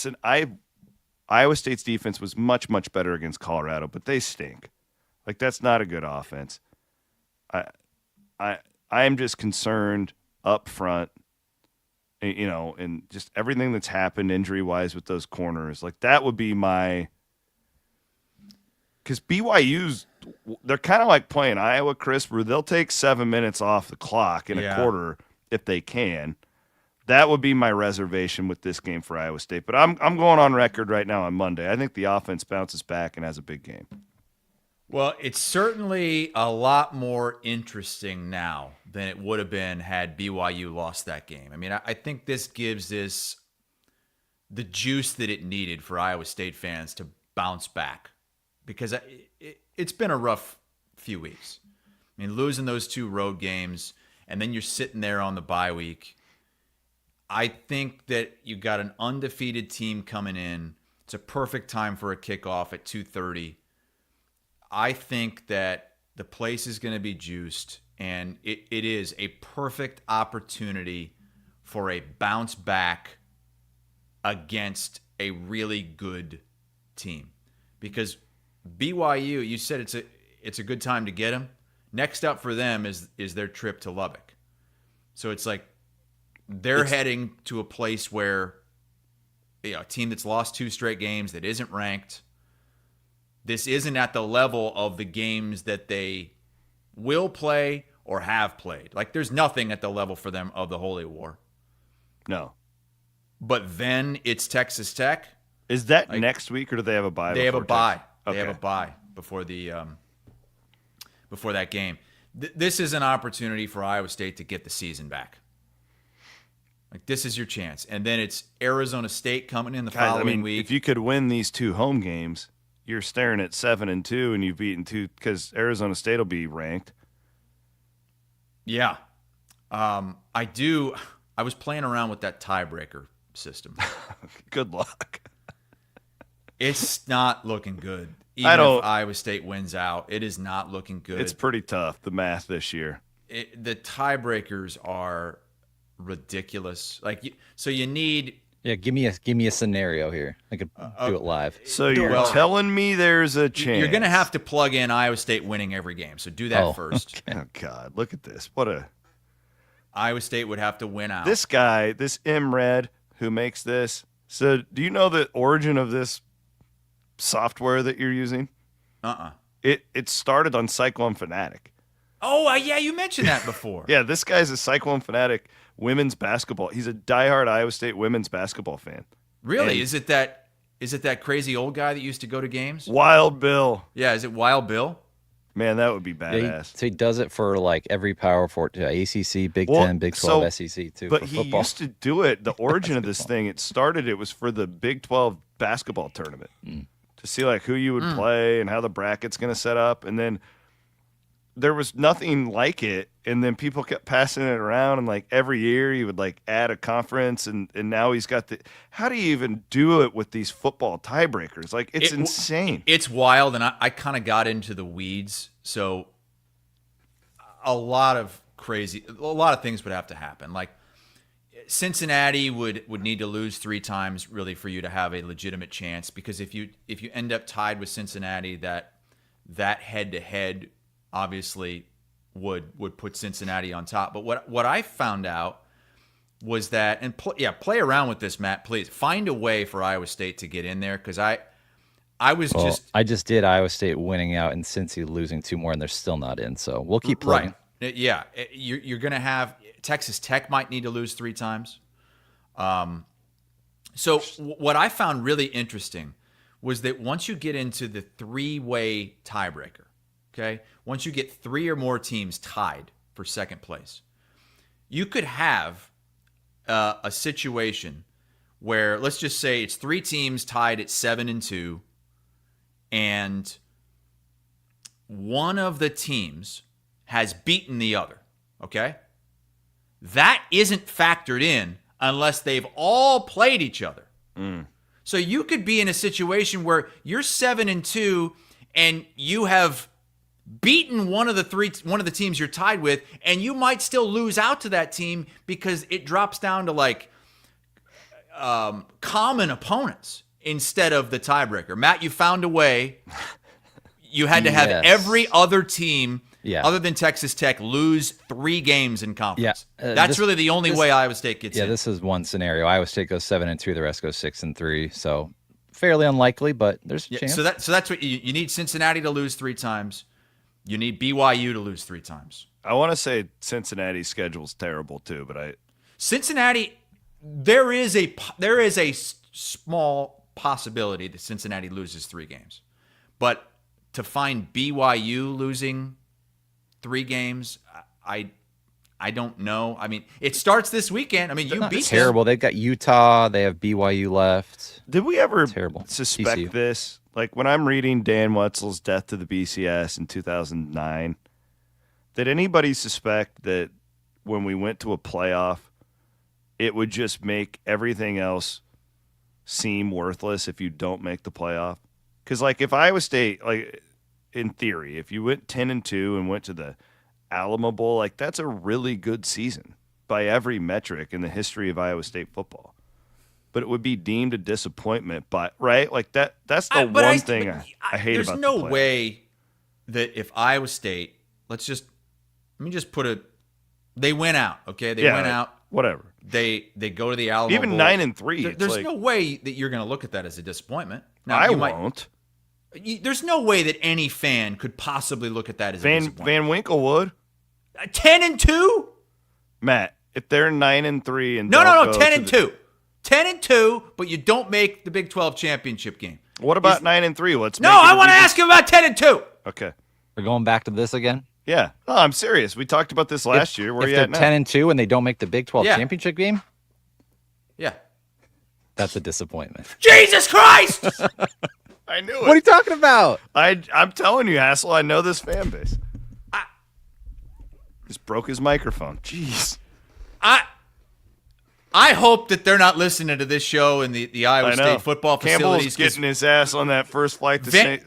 State's defense was much, much better against Colorado, but they stink. Like, that's not a good offense. I am just concerned up front, and just everything that's happened injury-wise with those corners. Like, that would be my – because BYU's – they're kind of like playing Iowa, Chris, where they'll take 7 minutes off the clock in a quarter if they can. That would be my reservation with this game for Iowa State. But I'm going on record right now on Monday. I think the offense bounces back and has a big game. Well, it's certainly a lot more interesting now than it would have been had BYU lost that game. I mean, I think this gives this the juice that it needed for Iowa State fans to bounce back, because it's been a rough few weeks. I mean, losing those 2 road games, and then you're sitting there on the bye week. I think that you got an undefeated team coming in. It's a perfect time for a kickoff at 2:30. I think that the place is going to be juiced, and it is a perfect opportunity for a bounce back against a really good team. Because BYU, you said it's a good time to get them. Next up for them is their trip to Lubbock. So it's like they're heading to a place where a team that's lost 2 straight games, that isn't ranked. This isn't at the level of the games that they will play or have played. Like, there's nothing at the level for them of the Holy War. No. But then it's Texas Tech. Is that next week, or do they have a bye? They have a bye. Okay. They have a bye before that game. This is an opportunity for Iowa State to get the season back. Like, this is your chance. And then it's Arizona State coming in the following week. If you could win these 2 home games, you're staring at 7-2, and you've beaten 2 because Arizona State will be ranked. Yeah. I was playing around with that tiebreaker system. Good luck. It's not looking good. Even if Iowa State wins out, it is not looking good. It's pretty tough, the math this year. The tiebreakers are ridiculous. So you need... Yeah, give me a scenario here. I could do it live. So you're telling me there's a chance. You're going to have to plug in Iowa State winning every game. So do that first. Okay. Oh, God. Look at this. Iowa State would have to win out. This guy, this MRed who makes this. So do you know the origin of this software that you're using? It started on Cyclone Fanatic. Oh, yeah, you mentioned that before. Yeah, this guy's a Cyclone Fanatic women's basketball. He's a diehard Iowa State women's basketball fan. Really? Is it that crazy old guy that used to go to games? Wild Bill. Yeah, is it Wild Bill? Man, that would be badass. Yeah, so he does it for like every Power 4, ACC, Big 10, Big 12, SEC too. But for he football. used to do it. The origin of this thing, it was for the Big 12 basketball tournament to see like who you would play and how the bracket's going to set up. And then there was nothing like it, and then people kept passing it around, and like every year he would like add a conference, and now he's got the. How do you even do it with these football tiebreakers? Like it's insane. It's wild, and I kind of got into the weeds, so a lot of things would have to happen. Like Cincinnati would need to lose 3 times really for you to have a legitimate chance, because if you end up tied with Cincinnati, that head to head obviously would put Cincinnati on top. But what I found out was that, and play around with this, Matt, please find a way for Iowa State to get in there, because I just did Iowa State winning out and Cincy losing 2 more, and they're still not in. So we'll keep playing. Right. Yeah, you're going to have Texas Tech might need to lose 3 times. So what I found really interesting was that once you get into the 3-way tiebreaker, okay, once you get 3 or more teams tied for second place, you could have a situation where, let's just say it's 3 teams tied at 7-2, and one of the teams has beaten the other, okay? That isn't factored in unless they've all played each other. So you could be in a situation where you're 7-2 and you have beaten one of the teams you're tied with, and you might still lose out to that team because it drops down to like common opponents instead of the tiebreaker. Matt, you found a way. You had to have every other team other than Texas Tech lose 3 games in conference. That's really the only way Iowa State gets in. Yeah, this is one scenario. Iowa State goes 7-2, the rest goes 6-3. So fairly unlikely, but there's a chance. So that's what you need. Cincinnati to lose 3 times. You need BYU to lose 3 times. I want to say Cincinnati's schedule's terrible too, but Cincinnati, there is a small possibility that Cincinnati loses 3 games, but to find BYU losing 3 games, I don't know. I mean, it starts this weekend. I mean, you beat terrible. They've got Utah. They have BYU left. Did we ever suspect this? Like when I'm reading Dan Wetzel's Death to the BCS in 2009, did anybody suspect that when we went to a playoff, it would just make everything else seem worthless if you don't make the playoff? Because like if Iowa State, like in theory, if you went 10-2 and went to the Alamo Bowl, like that's a really good season by every metric in the history of Iowa State football. But it would be deemed a disappointment, right? Like that's the one thing I hate about the playoff. There's no way that if Iowa State, let me just put it, they went out, okay? They went out. Whatever. They go to the Alamo Even Bowl. 9-3. There's no way that you're going to look at that as a disappointment. Now, I won't. There's no way that any fan could possibly look at that as a disappointment. Van Winkle would. 10-2? Matt, if they're 9-3 and no, 10-2. 10-2, but you don't make the Big 12 championship game. What about 9-3? I want to ask him about 10-2. Okay. We're going back to this again? Yeah. No, I'm serious. We talked about this last year. Where if you at now? they're 10-2 and they don't make the Big 12 championship game? Yeah. That's a disappointment. Jesus Christ! I knew it. What are you talking about? I'm telling you, Hassel, I know this fan base. Just broke his microphone. Jeez. I hope that they're not listening to this show in the Iowa State football facilities. Campbell's getting his ass on that first flight to St.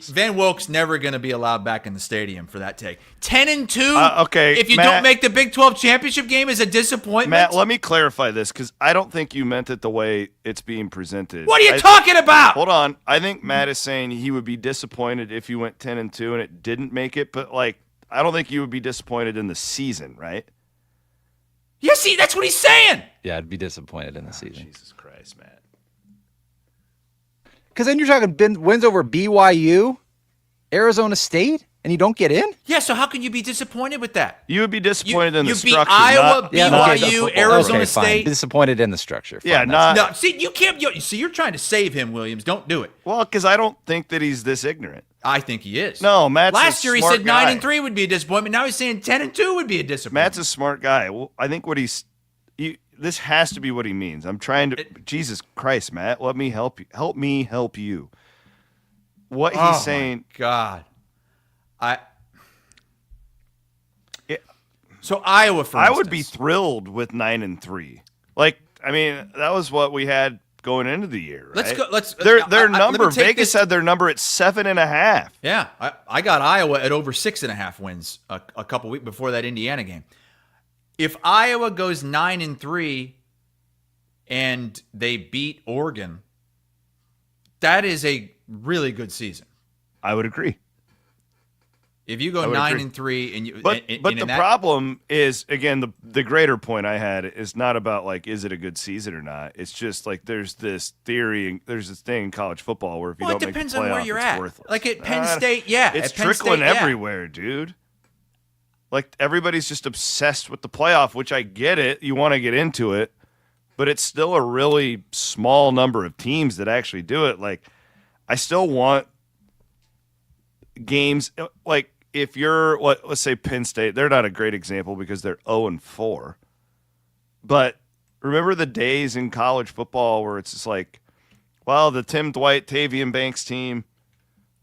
Van Wilk's never going to be allowed back in the stadium for that take. 10-2. Okay, if you Matt, don't make the Big 12 championship game, is a disappointment. Matt, let me clarify this because I don't think you meant it the way it's being presented. What are you talking about? Hold on. I think Matt is saying he would be disappointed if you went 10-2 and it didn't make it, but like I don't think you would be disappointed in the season, right? Yeah, see, that's what he's saying. Yeah, I'd be disappointed in the season. Jesus Christ, Matt. Because then you're talking wins over BYU, Arizona State, and you don't get in? Yeah, so how can you be disappointed with that? You would be disappointed in the structure. You beat Iowa, BYU, Arizona State. Disappointed in the structure. Fine, no, see, you can't. See, you're trying to save him, Williams. Don't do it. Well, because I don't think that he's this ignorant. I think he is. No, Matt's last year he said 9-3 would be a disappointment. Now he's saying 10-2 would be a disappointment. Matt's a smart guy. Well, I think this has to be what he means. I'm trying to. Jesus Christ, Matt, let me help you. Help me help you. What he's saying. My God, So Iowa, for I instance. would be thrilled with 9-3. Like, I mean, that was what we had going into the year. Right? Let's go. Their number. let me take Vegas this- had their number at 7.5. Yeah, I got Iowa at over 6.5 wins a couple weeks before that Indiana game. If Iowa goes 9-3 and they beat Oregon, that is a really good season. I would agree. If you go 9-3 and you, But and the problem is, again, the greater point I had is not about like, is it a good season or not? It's just like there's this theory, there's this thing in college football where if you well, don't it make the depends on where playoff, you're it's at. worthless. Like at Penn State, yeah, it's at Penn trickling State, yeah. everywhere, dude. Like everybody's just obsessed with the playoff, which I get it. You want to get into it, but it's still a really small number of teams that actually do it. Like I still want games like. If you're, let's say Penn State, they're not a great example because they're 0-4. But remember the days in college football where it's just like, well, the Tim Dwight, Tavian Banks team,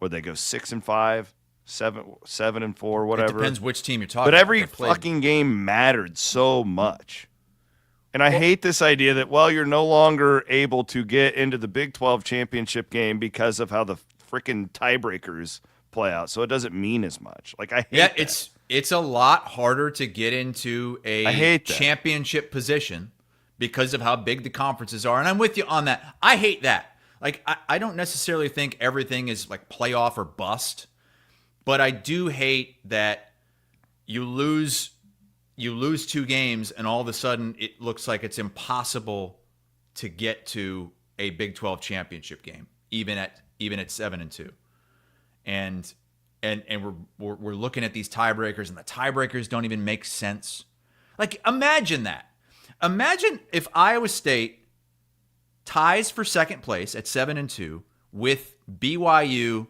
where they go 6-5, 7-4, whatever. It depends which team you're talking But about. every fucking game mattered so much. And I hate this idea that, well, you're no longer able to get into the Big 12 championship game because of how the freaking tiebreakers play out, so it doesn't mean as much. Like I hate that. It's a lot harder to get into a championship position because of how big the conferences are, and I'm with you on that. I hate that. Like I don't necessarily think everything is like playoff or bust, but I do hate that you lose 2 games and all of a sudden it looks like it's impossible to get to a Big 12 championship game, even at 7-2. And we're looking at these tiebreakers, and the tiebreakers don't even make sense. Like, imagine that. Imagine if Iowa State ties for second place at 7-2 with BYU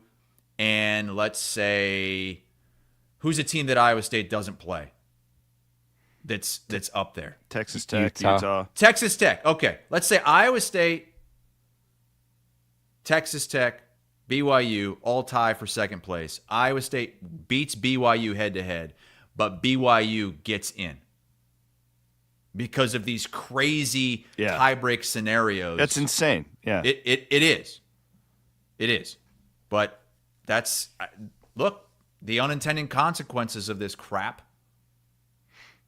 and let's say, who's a team that Iowa State doesn't play? That's up there. Texas Tech, Utah. Texas Tech. Okay, let's say Iowa State, Texas Tech, BYU all tie for second place. Iowa State beats BYU head-to-head, but BYU gets in because of these crazy tie-break scenarios. That's insane. Yeah. It is. It is. But that's, look, the unintended consequences of this crap.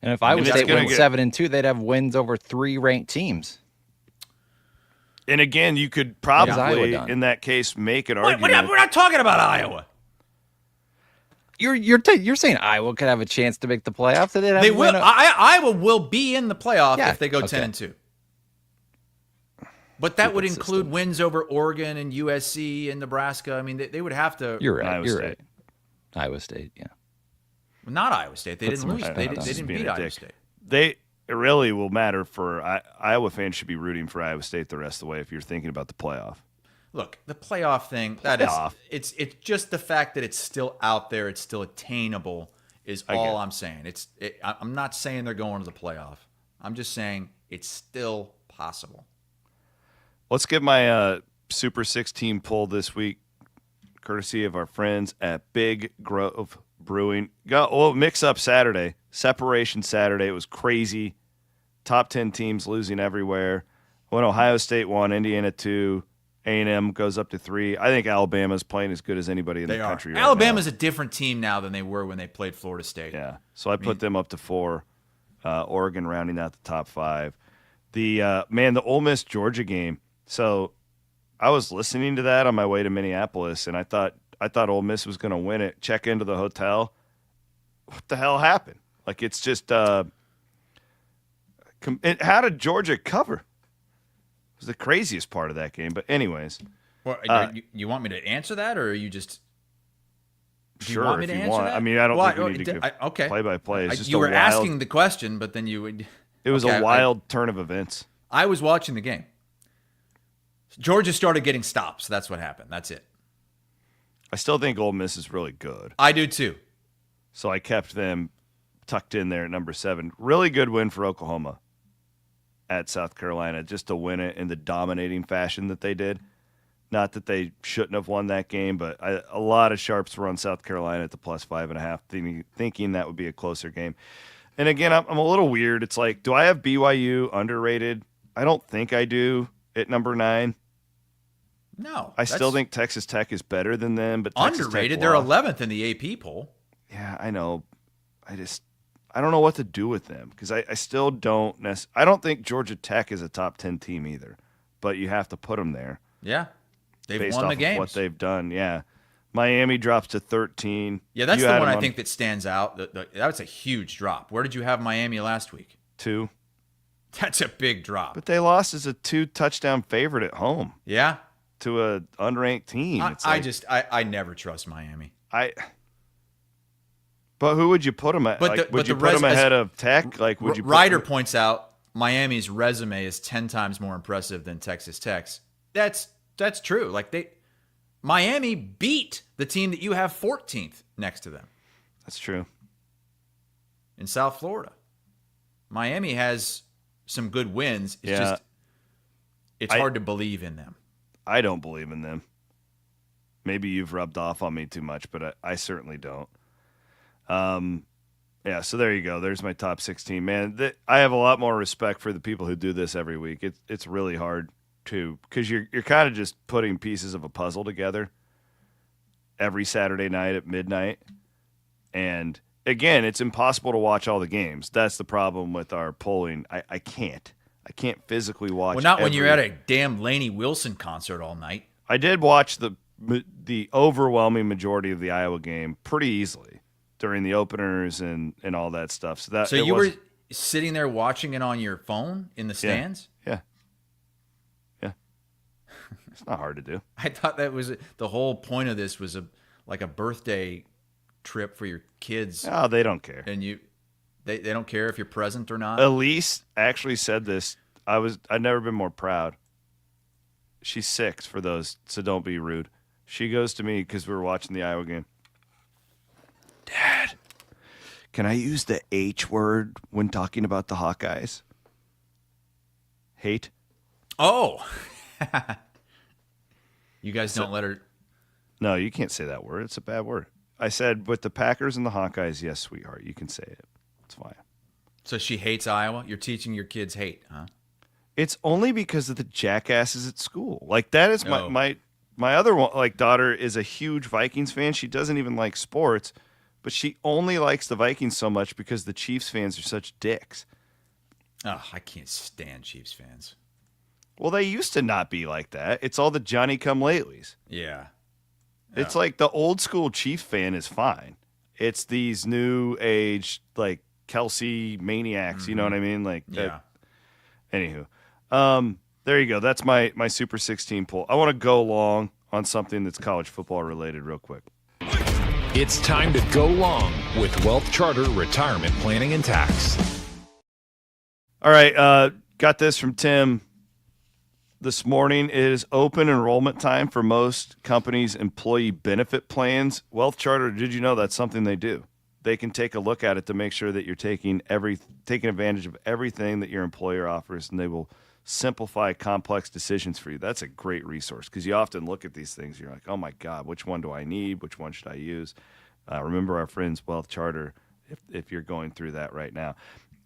And if Iowa State went 7-2, they'd have wins over 3 ranked teams. And again, you could probably, in that case, make an argument. We're not talking about Iowa. You're saying Iowa could have a chance to make the playoffs? They will. Iowa will be in the playoff if they go 10-2. But that would include wins over Oregon and USC and Nebraska. I mean, they would have to. You're right. Right. Iowa State, yeah. Not Iowa State. They didn't lose. They didn't beat Iowa State. It really will matter for Iowa fans should be rooting for Iowa State the rest of the way if you're thinking about the playoff. Look, the playoff thing, it's just the fact that it's still out there, it's still attainable is all I'm saying. I'm not saying they're going to the playoff. I'm just saying it's still possible. Let's get my Super 16 poll this week, courtesy of our friends at Big Grove Brewing. Mix up Saturday. Separation Saturday. It was crazy. Top 10 teams losing everywhere. When Ohio State won, Indiana 2, A&M goes up to 3. I think Alabama's playing as good as anybody in the country right Alabama's now. a different team now than they were when they played Florida State. Yeah, so I put them up to 4. Oregon rounding out the top 5. The Ole Miss Georgia game. So I was listening to that on my way to Minneapolis, and I thought Ole Miss was going to win it. Check into the hotel. What the hell happened? Like, it's just how did Georgia cover? It was the craziest part of that game. But anyways. Well, you want me to answer that, or are you just sure, you want me if to you answer want. that? I mean, I don't think we need to go play-by-play. It's just you were asking the question, but then you would. It was a wild turn of events. I was watching the game. Georgia started getting stops. That's what happened. That's it. I still think Ole Miss is really good. I do too. So I kept them tucked in there at number 7. Really good win for Oklahoma at South Carolina, just to win it in the dominating fashion that they did. Not that they shouldn't have won that game, but a lot of sharps were on South Carolina at the plus 5.5, thinking that would be a closer game. And again, I'm a little weird. It's like, do I have BYU underrated? I don't think I do at number 9. No. I still think Texas Tech is better than them, but Texas underrated. Tech They're lost. 11th in the AP poll. Yeah, I know. I don't know what to do with them because I still don't I don't think Georgia Tech is a top 10 team either, but you have to put them there. Yeah. They've based won off the games. of what they've done. Yeah. Miami drops to 13. Yeah, that's You the had one them I on think that stands out. That was a huge drop. Where did you have Miami last week? 2. That's a big drop. But they lost as a 2-touchdown favorite at home Yeah. to a unranked team. It's I never trust Miami. But who would you put them at? But would you put them ahead of Tech? Like, would you? Ryder points out Miami's resume is 10 times more impressive than Texas Tech's. That's true. Like Miami beat the team that you have 14th next to them That's true. in South Florida. Miami has some good wins. It's it's hard to believe in them. I don't believe in them. Maybe you've rubbed off on me too much, but I certainly don't. Yeah, so there you go. There's my top 16. Man, I have a lot more respect for the people who do this every week. It's really hard too because you're kind of just putting pieces of a puzzle together every Saturday night at midnight. And again, it's impossible to watch all the games. That's the problem with our polling. I can't physically watch. Well, not when you're at a damn Lainey Wilson concert all night. I did watch the overwhelming majority of the Iowa game pretty easily during the openers and all that stuff. So you were sitting there watching it on your phone in the stands? Yeah. It's not hard to do. I thought that was the whole point of this was like a birthday trip for your kids. Oh, they don't care. And they don't care if you're present or not. Elise actually said this. I've never been more proud. She's 6 for those, so don't be rude. She goes to me because we were watching the Iowa game. Dad, can I use the H word when talking about the Hawkeyes? Hate? Oh. You guys don't let her. No, you can't say that word. It's a bad word. I said with the Packers and the Hawkeyes, yes, sweetheart, you can say it. It's fine. So she hates Iowa? You're teaching your kids hate, huh? It's only because of the jackasses at school. Like that is my other one. Like daughter is a huge Vikings fan. She doesn't even like sports, but she only likes the Vikings so much because the Chiefs fans are such dicks. Oh, I can't stand Chiefs fans. Well, they used to not be like that. It's all the Johnny-come-latelys. Yeah. It's like the old school Chiefs fan is fine. It's these new age like Kelsey maniacs. You know what I mean? Like that. Anywho. There you go. That's my Super 16 poll. I want to go long on something that's college football related real quick. It's time to go long with Wealth Charter Retirement Planning and Tax. All right. Got this from Tim this morning. It is open enrollment time for most companies' employee benefit plans. Wealth Charter, did you know that's something they do? They can take a look at it to make sure that you're taking advantage of everything that your employer offers, and they will simplify complex decisions for you. That's a great resource because you often look at these things. You're like, oh, my God, which one do I need? Which one should I use? Remember our friends, Wealth Charter, if you're going through that right now.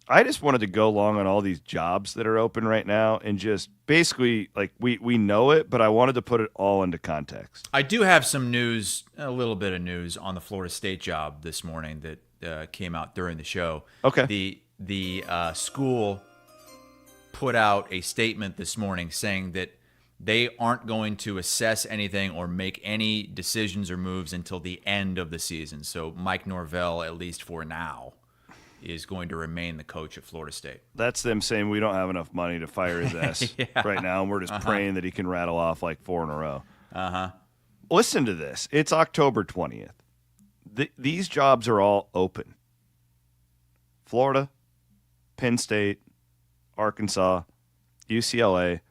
I just wanted to go long on all these jobs that are open right now and just basically, like, we know it, but I wanted to put it all into context. I do have some news, a little bit of news on the Florida State job this morning that came out during the show. Okay. The school put out a statement this morning saying that they aren't going to assess anything or make any decisions or moves until the end of the season. So Mike Norvell, at least for now, is going to remain the coach at Florida State. That's them saying we don't have enough money to fire his ass right now, and we're just praying that he can rattle off like 4 in a row. Listen to this. It's October 20th. These jobs are all open. Florida, Penn State, Arkansas, UCLA,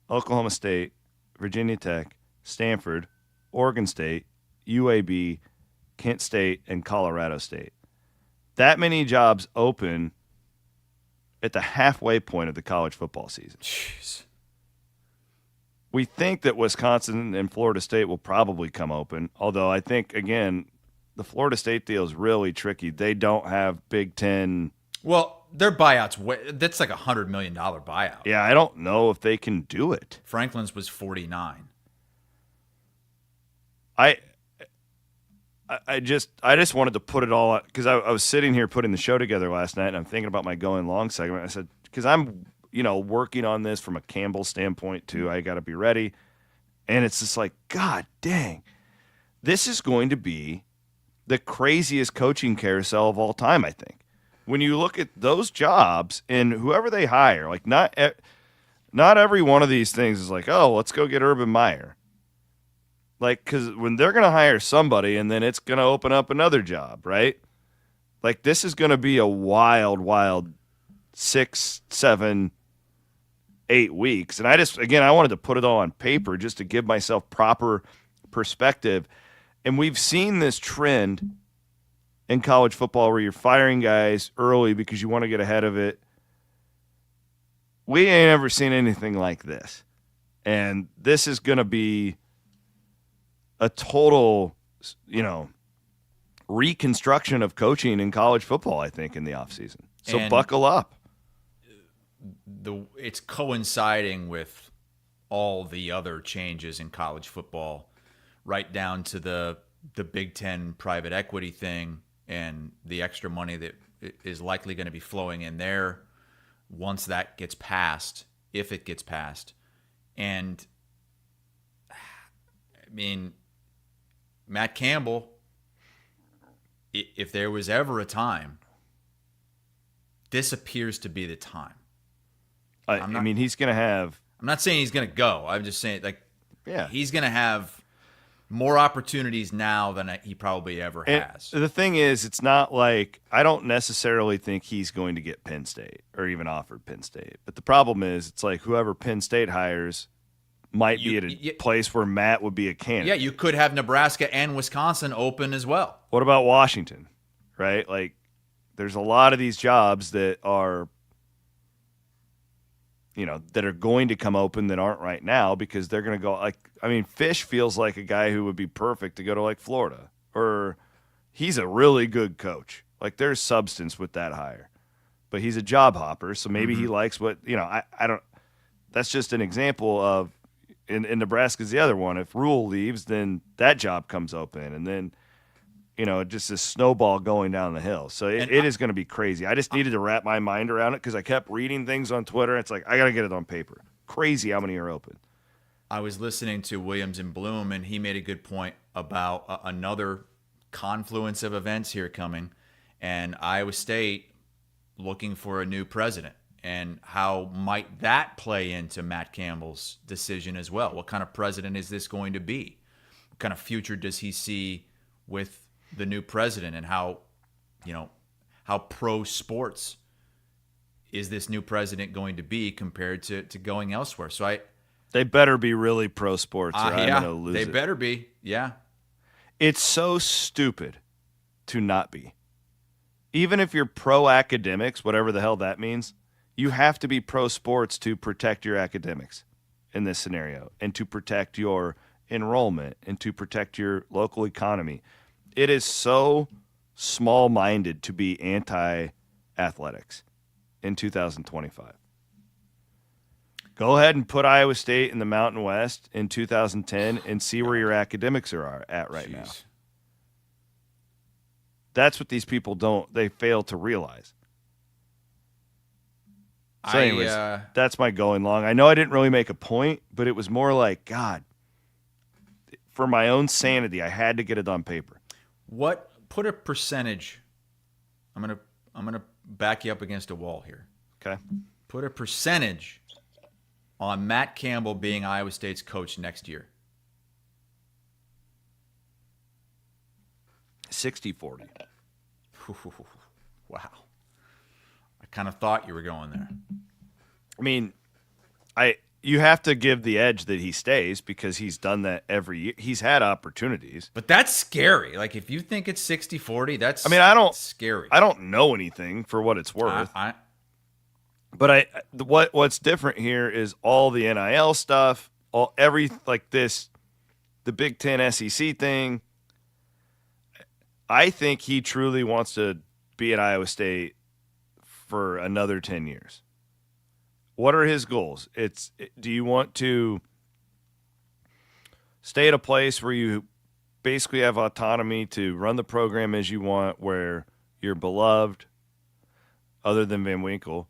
Oklahoma State, Virginia Tech, Stanford, Oregon State, UAB, Kent State, and Colorado State. That many jobs open at the halfway point of the college football season. Jeez. We think that Wisconsin and Florida State will probably come open, although I think, again, the Florida State deal is really tricky. They don't have Big Ten Well, their buyouts, that's like $100 million buyout. Yeah, I don't know if they can do it. Franklin's was 49. I just wanted to put it all on because I was sitting here putting the show together last night, and I'm thinking about my going long segment. I said, because I'm working on this from a Campbell standpoint too. I got to be ready, and it's just like, God dang, this is going to be the craziest coaching carousel of all time. I think when you look at those jobs and whoever they hire, like not every one of these things is like, oh, let's go get Urban Meyer. Like, because when they're going to hire somebody and then it's going to open up another job, right? Like, this is going to be a wild 6, 7, 8 weeks. And I wanted to put it all on paper just to give myself proper perspective. And we've seen this trend in college football where you're firing guys early because you want to get ahead of it. We ain't ever seen anything like this. And this is going to be a total, reconstruction of coaching in college football, I think, in the offseason. So buckle up. It's coinciding with all the other changes in college football, right down to the Big Ten private equity thing and the extra money that is likely going to be flowing in there once that gets passed, if it gets passed. And, I mean, Matt Campbell, if there was ever a time, this appears to be the time. He's going to have... I'm not saying he's going to go. I'm just saying, yeah, he's going to have more opportunities now than he probably ever has. The thing is, it's not like... I don't necessarily think he's going to get Penn State or even offered Penn State. But the problem is, it's like whoever Penn State hires might be at a place where Matt would be a candidate. Yeah, you could have Nebraska and Wisconsin open as well. What about Washington, right? Like, there's a lot of these jobs that are, that are going to come open that aren't right now because they're going to go, Fish feels like a guy who would be perfect to go to, Florida. Or he's a really good coach. Like, there's substance with that hire. But he's a job hopper, so maybe he likes what, I don't – that's just an example of – in Nebraska's the other one. If Rule leaves, then that job comes open, and then just this snowball going down the hill. So it is going to be crazy. I just needed to wrap my mind around it because I kept reading things on Twitter. It's like I got to get it on paper. Crazy how many are open. I was listening to Williams and Bloom, and he made a good point about another confluence of events here coming, and Iowa State looking for a new president. And how might that play into Matt Campbell's decision as well? What kind of president is this going to be? What kind of future does he see with the new president? And how pro sports is this new president going to be compared to going elsewhere? So they better be really pro sports or I'm going to lose they it. better be. Yeah. It's so stupid to not be. Even if you're pro academics, whatever the hell that means, you have to be pro sports to protect your academics in this scenario and to protect your enrollment and to protect your local economy. It is so small-minded to be anti-athletics in 2025. Go ahead and put Iowa State in the Mountain West in 2010 and see where your academics are at right now. That's what these people they fail to realize. So anyways, that's my going long. I know I didn't really make a point, but it was more like, God, for my own sanity, I had to get it on paper. Put a percentage. I'm gonna back you up against a wall here. Okay. Put a percentage on Matt Campbell being Iowa State's coach next year. 60-40. Wow. I kind of thought you were going there. I mean, you have to give the edge that he stays because he's done that every year. He's had opportunities. But that's scary. Like, if you think it's 60-40, that's scary. I don't know anything for what it's worth. But what's different here is all the NIL stuff, the Big Ten SEC thing. I think he truly wants to be at Iowa State for another 10 years. What are his goals? Do you want to stay at a place where you basically have autonomy to run the program as you want, where you're beloved, other than Van Winkle?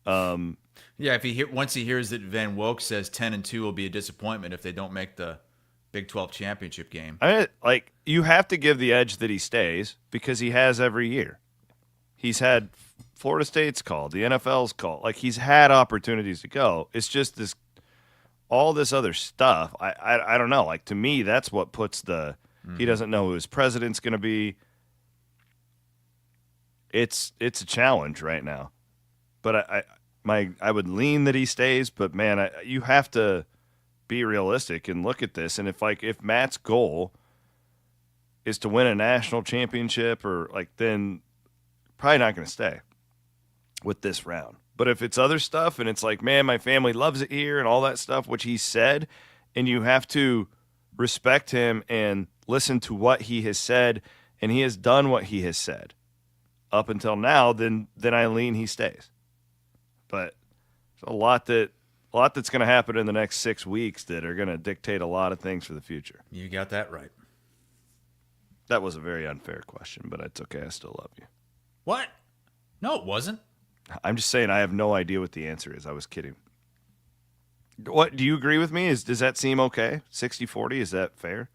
Yeah, once he hears that Van Woke says 10-2 will be a disappointment if they don't make the Big 12 championship game. You have to give the edge that he stays, because he has every year. He's had Florida State's called, the NFL's called. Like, he's had opportunities to go. It's just all this other stuff. I don't know. Like, to me, that's what puts he doesn't know who his president's going to be. It's a challenge right now. But I would lean that he stays, but man, you have to be realistic and look at this. And if Matt's goal is to win a national championship, then probably not going to stay with this round. But if it's other stuff and it's like, man, my family loves it here and all that stuff, which he said, and you have to respect him and listen to what he has said, and he has done what he has said up until now, then I lean he stays. But there's a lot that's going to happen in the next 6 weeks that are going to dictate a lot of things for the future. You got that right. That was a very unfair question, but it's okay. I still love you. What? No, it wasn't. I'm just saying I have no idea what the answer is. I was kidding. What, do you agree with me? Does that seem okay? 60-40, is that fair?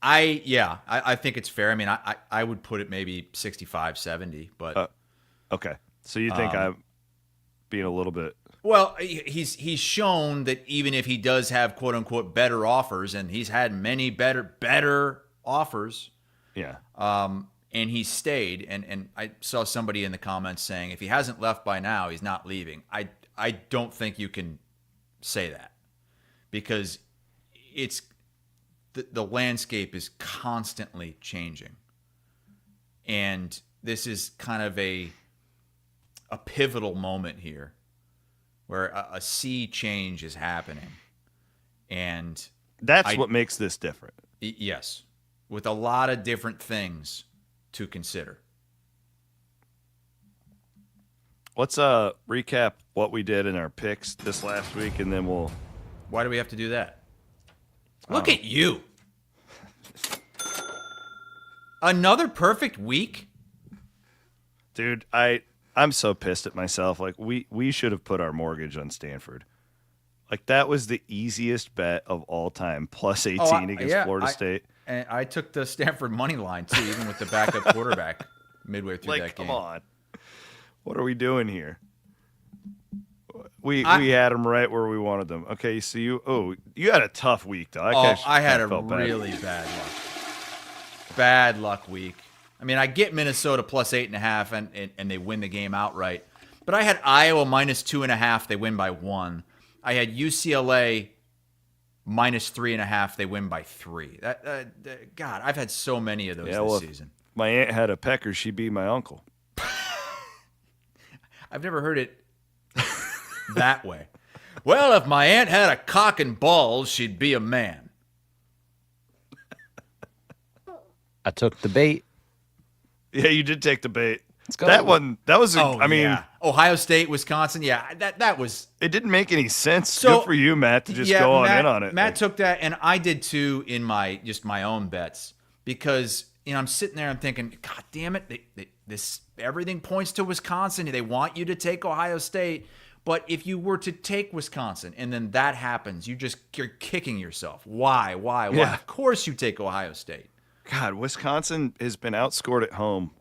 I think it's fair. I mean, I would put it maybe 65-70, but okay. So you think I'm being a little bit... Well, he's shown that even if he does have quote unquote better offers, and he's had many better offers, yeah. And he stayed. And I saw somebody in the comments saying if he hasn't left by now, he's not leaving. I don't think you can say that, because it's the landscape is constantly changing, and this is kind of a pivotal moment here where a sea change is happening. And that's what makes this different. Yes. With a lot of different things to consider. Let's recap what we did in our picks this last week, and then we'll... Why do we have to do that? Look at you. Another perfect week? Dude, I'm so pissed at myself. Like, we should have put our mortgage on Stanford. Like, that was the easiest bet of all time, plus 18 against Florida State. And I took the Stanford money line, too, even with the backup quarterback midway through that game. Come on. What are we doing here? We had them right where we wanted them. Okay, so you had a tough week, though. I had a really bad luck week. I mean, I get Minnesota plus 8.5, and they win the game outright. But I had Iowa minus 2.5. They win by 1. I had UCLA minus 3.5. They win by 3. God, I've had so many of those this season. My aunt had a pecker. She'd be my uncle. I've never heard it that way. Well, if my aunt had a cock and balls, she'd be a man. I took the bait. Yeah, you did take the bait. Let's go. That was Ohio State, Wisconsin. Yeah, that was. It didn't make any sense. So, good for you, Matt, to just go in on it. Matt took that, and I did too in my own bets, because I'm sitting there, I'm thinking, God damn it, this everything points to Wisconsin. They want you to take Ohio State, but if you were to take Wisconsin and then that happens, you're kicking yourself. Why? Yeah. Of course you take Ohio State. God, Wisconsin has been outscored at home,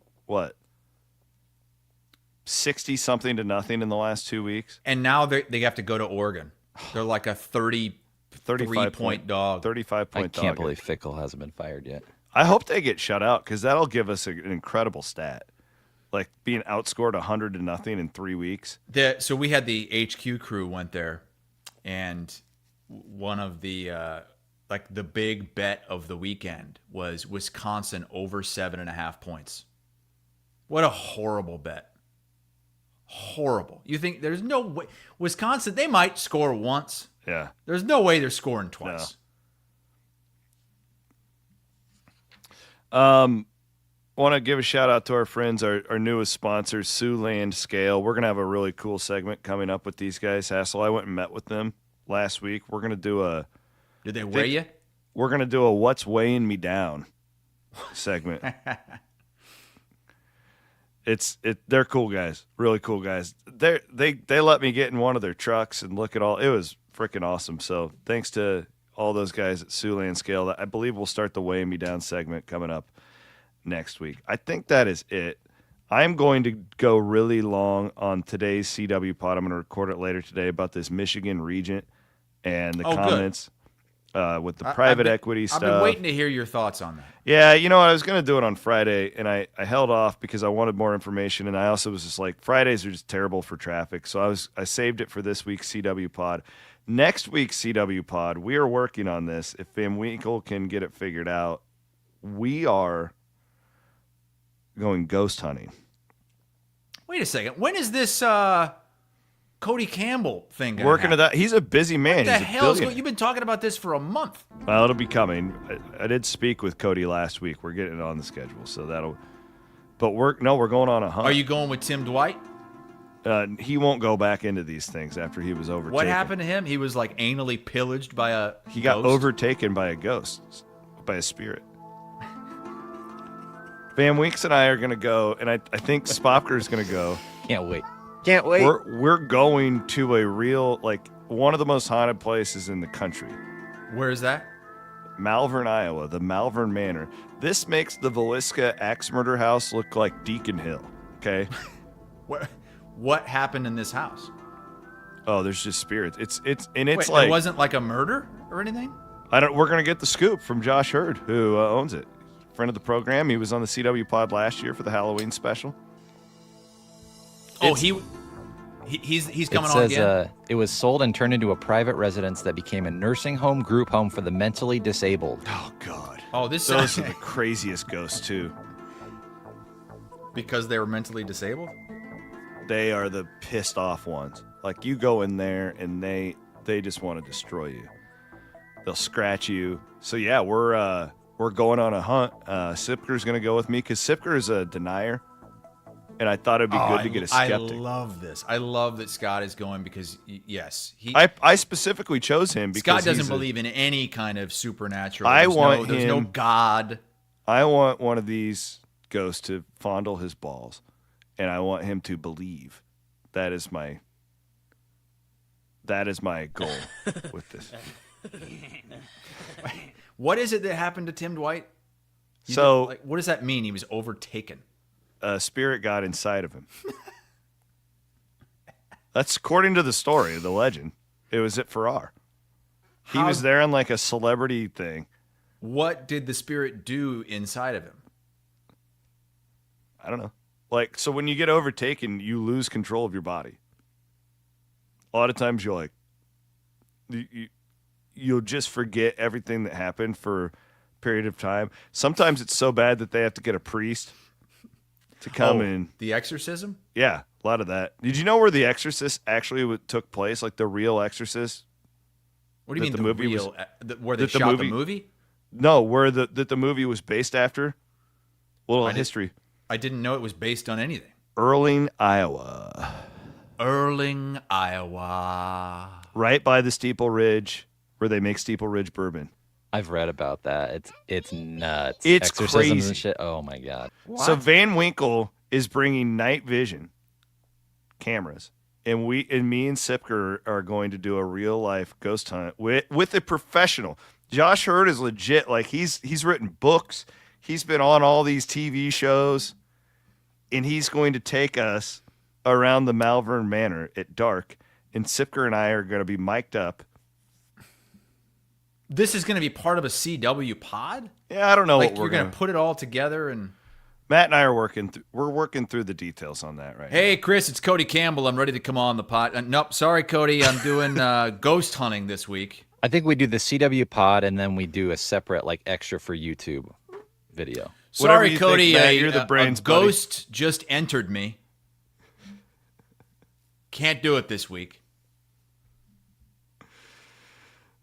60-something to nothing in the last 2 weeks? And now they have to go to Oregon. They're like a 35-point dog. 35-point dog. I can't believe Fickle hasn't been fired yet. I hope they get shut out, because that'll give us an incredible stat. Like being outscored 100 to nothing in 3 weeks. So we had the HQ crew went there, and one of the the big bet of the weekend was Wisconsin over 7.5 points. What a horrible bet. Horrible. You think there's no way Wisconsin, they might score once. Yeah. There's no way they're scoring twice. No. want to give a shout out to our friends, our newest sponsor, Siouxland Scale. We're going to have a really cool segment coming up with these guys. Hassel, I went and met with them last week. We're going to do Did they weigh you? We're going to do a What's Weighing Me Down segment. They're cool guys, really cool guys. They let me get in one of their trucks and look at all. It was freaking awesome. So thanks to all those guys at Siouxland Scale. I believe we'll start the Weighing Me Down segment coming up next week. I think that is it. I'm going to go really long on today's CW pod. I'm going to record it later today about this Michigan Regent and the comments with the private equity stuff. I've been waiting to hear your thoughts on that. Yeah, you know what? I was going to do it on Friday, and I held off because I wanted more information, and I also was just like, Fridays are just terrible for traffic, so I saved it for this week's CW pod. Next week's CW pod, we are working on this. If Van Winkle can get it figured out, we are going ghost hunting. Wait a second. When is this Cody Campbell thing gonna Working happen? at that. He's a busy man. What the He's a hell is billionaire. You've been talking about this for a month. Well, it'll be coming. I did speak with Cody last week. We're getting it on the schedule, so that'll. But we're going on a hunt. Are you going with Tim Dwight? He won't go back into these things after he was overtaken. What happened to him? He was like anally pillaged by a He got ghost? overtaken by a ghost, by a spirit. Van Winks and I are going to go, and I think Spopker is going to go. Can't wait. Can't wait. We're going to a real, like, one of the most haunted places in the country. Where is that? Malvern, Iowa, the Malvern Manor. This makes the Villisca axe murder house look like Deacon Hill, okay? What happened in this house? Oh, there's just spirits. It's Wait, like it wasn't like a murder or anything? we're gonna get the scoop from Josh Hurd, who owns it. Friend of the program. He was on the CW pod last year for the Halloween special. Oh, he's coming on It again? says it was sold and turned into a private residence that became a nursing home, group home for the mentally disabled. Oh God. Oh, this Those sounds are the craziest ghosts too. because they were mentally disabled? They are the pissed off ones. Like, you go in there and they just want to destroy you. They'll scratch you. So yeah, we're going on a hunt. Sipker's gonna go with me because Sipker is a denier, and I thought it'd be good to get a skeptic. I love this. I love that Scott is going because yes, I specifically chose him because Scott doesn't believe in any kind of supernatural. There's no God. I want one of these ghosts to fondle his balls, and I want him to believe. That is my goal with this. What is it that happened to Tim Dwight? What does that mean? He was overtaken. A spirit got inside of him. That's according to the story, the legend. It was at Farrar. He was there on like a celebrity thing. What did the spirit do inside of him? I don't know. Like, so when you get overtaken, you lose control of your body. A lot of times you're like, you'll just forget everything that happened for a period of time. Sometimes it's so bad that they have to get a priest to come in. The exorcism? Yeah, a lot of that. Did you know where The Exorcist actually took place? Like the real Exorcist? What do you mean the movie real? Where they that the shot movie- the movie? No, where the movie was based after? A little history. I didn't know it was based on anything. Erling, Iowa. Erling, Iowa. Right by the Steeple Ridge, where they make Steeple Ridge bourbon. I've read about that. It's nuts. It's Exorcisms crazy. and shit. Oh my God. So Van Winkle is bringing night vision cameras, and me and Sipker are going to do a real life ghost hunt with a professional. Josh Hurd is legit. Like, he's written books. He's been on all these TV shows, and he's going to take us around the Malvern Manor at dark. And Sipker and I are going to be mic'd up. This is going to be part of a CW pod? Yeah, I don't know like what we're you're going to put it all together and. Matt and I are working through the details on that right now. Hey, Chris, it's Cody Campbell. I'm ready to come on the pod. Nope, sorry, Cody. I'm doing ghost hunting this week. I think we do the CW pod and then we do a separate like extra for YouTube video. Sorry, Cody. Think, Matt, you're the brains, a ghost just entered me. Can't do it this week.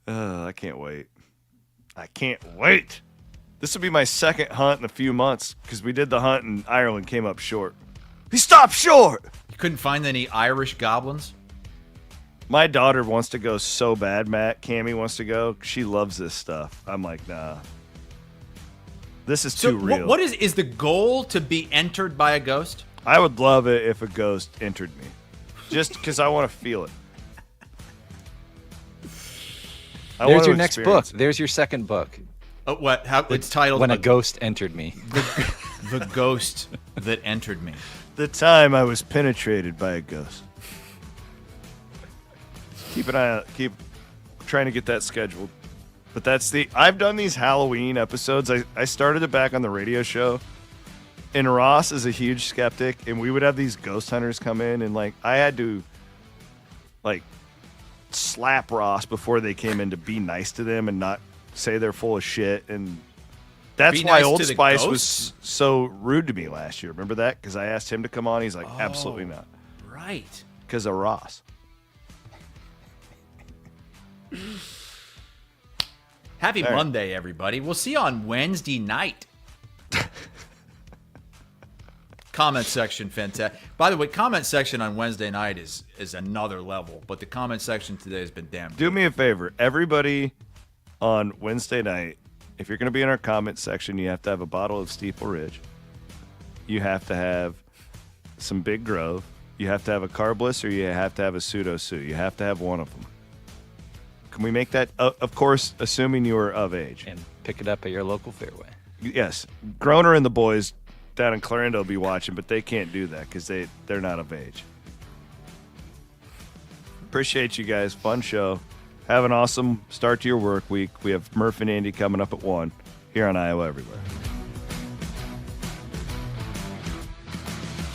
I can't wait. This will be my second hunt in a few months because we did the hunt and Ireland came up short. He stopped short. You couldn't find any Irish goblins? My daughter wants to go so bad, Matt. Cammie wants to go. She loves this stuff. I'm like, nah. This is too real. What is the goal to be entered by a ghost? I would love it if a ghost entered me. Just because I want to feel it. There's your next book. There's your second book. What? How it's titled? When a Ghost Entered Me. The ghost that entered me. The time I was penetrated by a ghost. Keep an eye out. Keep trying to get that scheduled. But I've done these Halloween episodes. I started it back on the radio show. And Ross is a huge skeptic. And we would have these ghost hunters come in. And, I had to, slap Ross before they came in to be nice to them and not say they're full of shit. And that's why Old Spice was so rude to me last year. Remember that? Because I asked him to come on. He's like, absolutely not. Right. Because of Ross. Happy Monday, everybody. We'll see you on Wednesday night. Comment section, fantastic. By the way, comment section on Wednesday night is another level, but the comment section today has been damn good. Do me a favor. Everybody on Wednesday night, if you're going to be in our comment section, you have to have a bottle of Steeple Ridge. You have to have some Big Grove. You have to have a Carbliss, or you have to have a Pseudo Sue. You have to have one of them. Can we make that, of course, assuming you are of age? And pick it up at your local Fareway. Yes. Groner and the boys down in Clarendon will be watching, but they can't do that because they're not of age. Appreciate you guys. Fun show. Have an awesome start to your work week. We have Murph and Andy coming up at 1 here on Iowa Everywhere.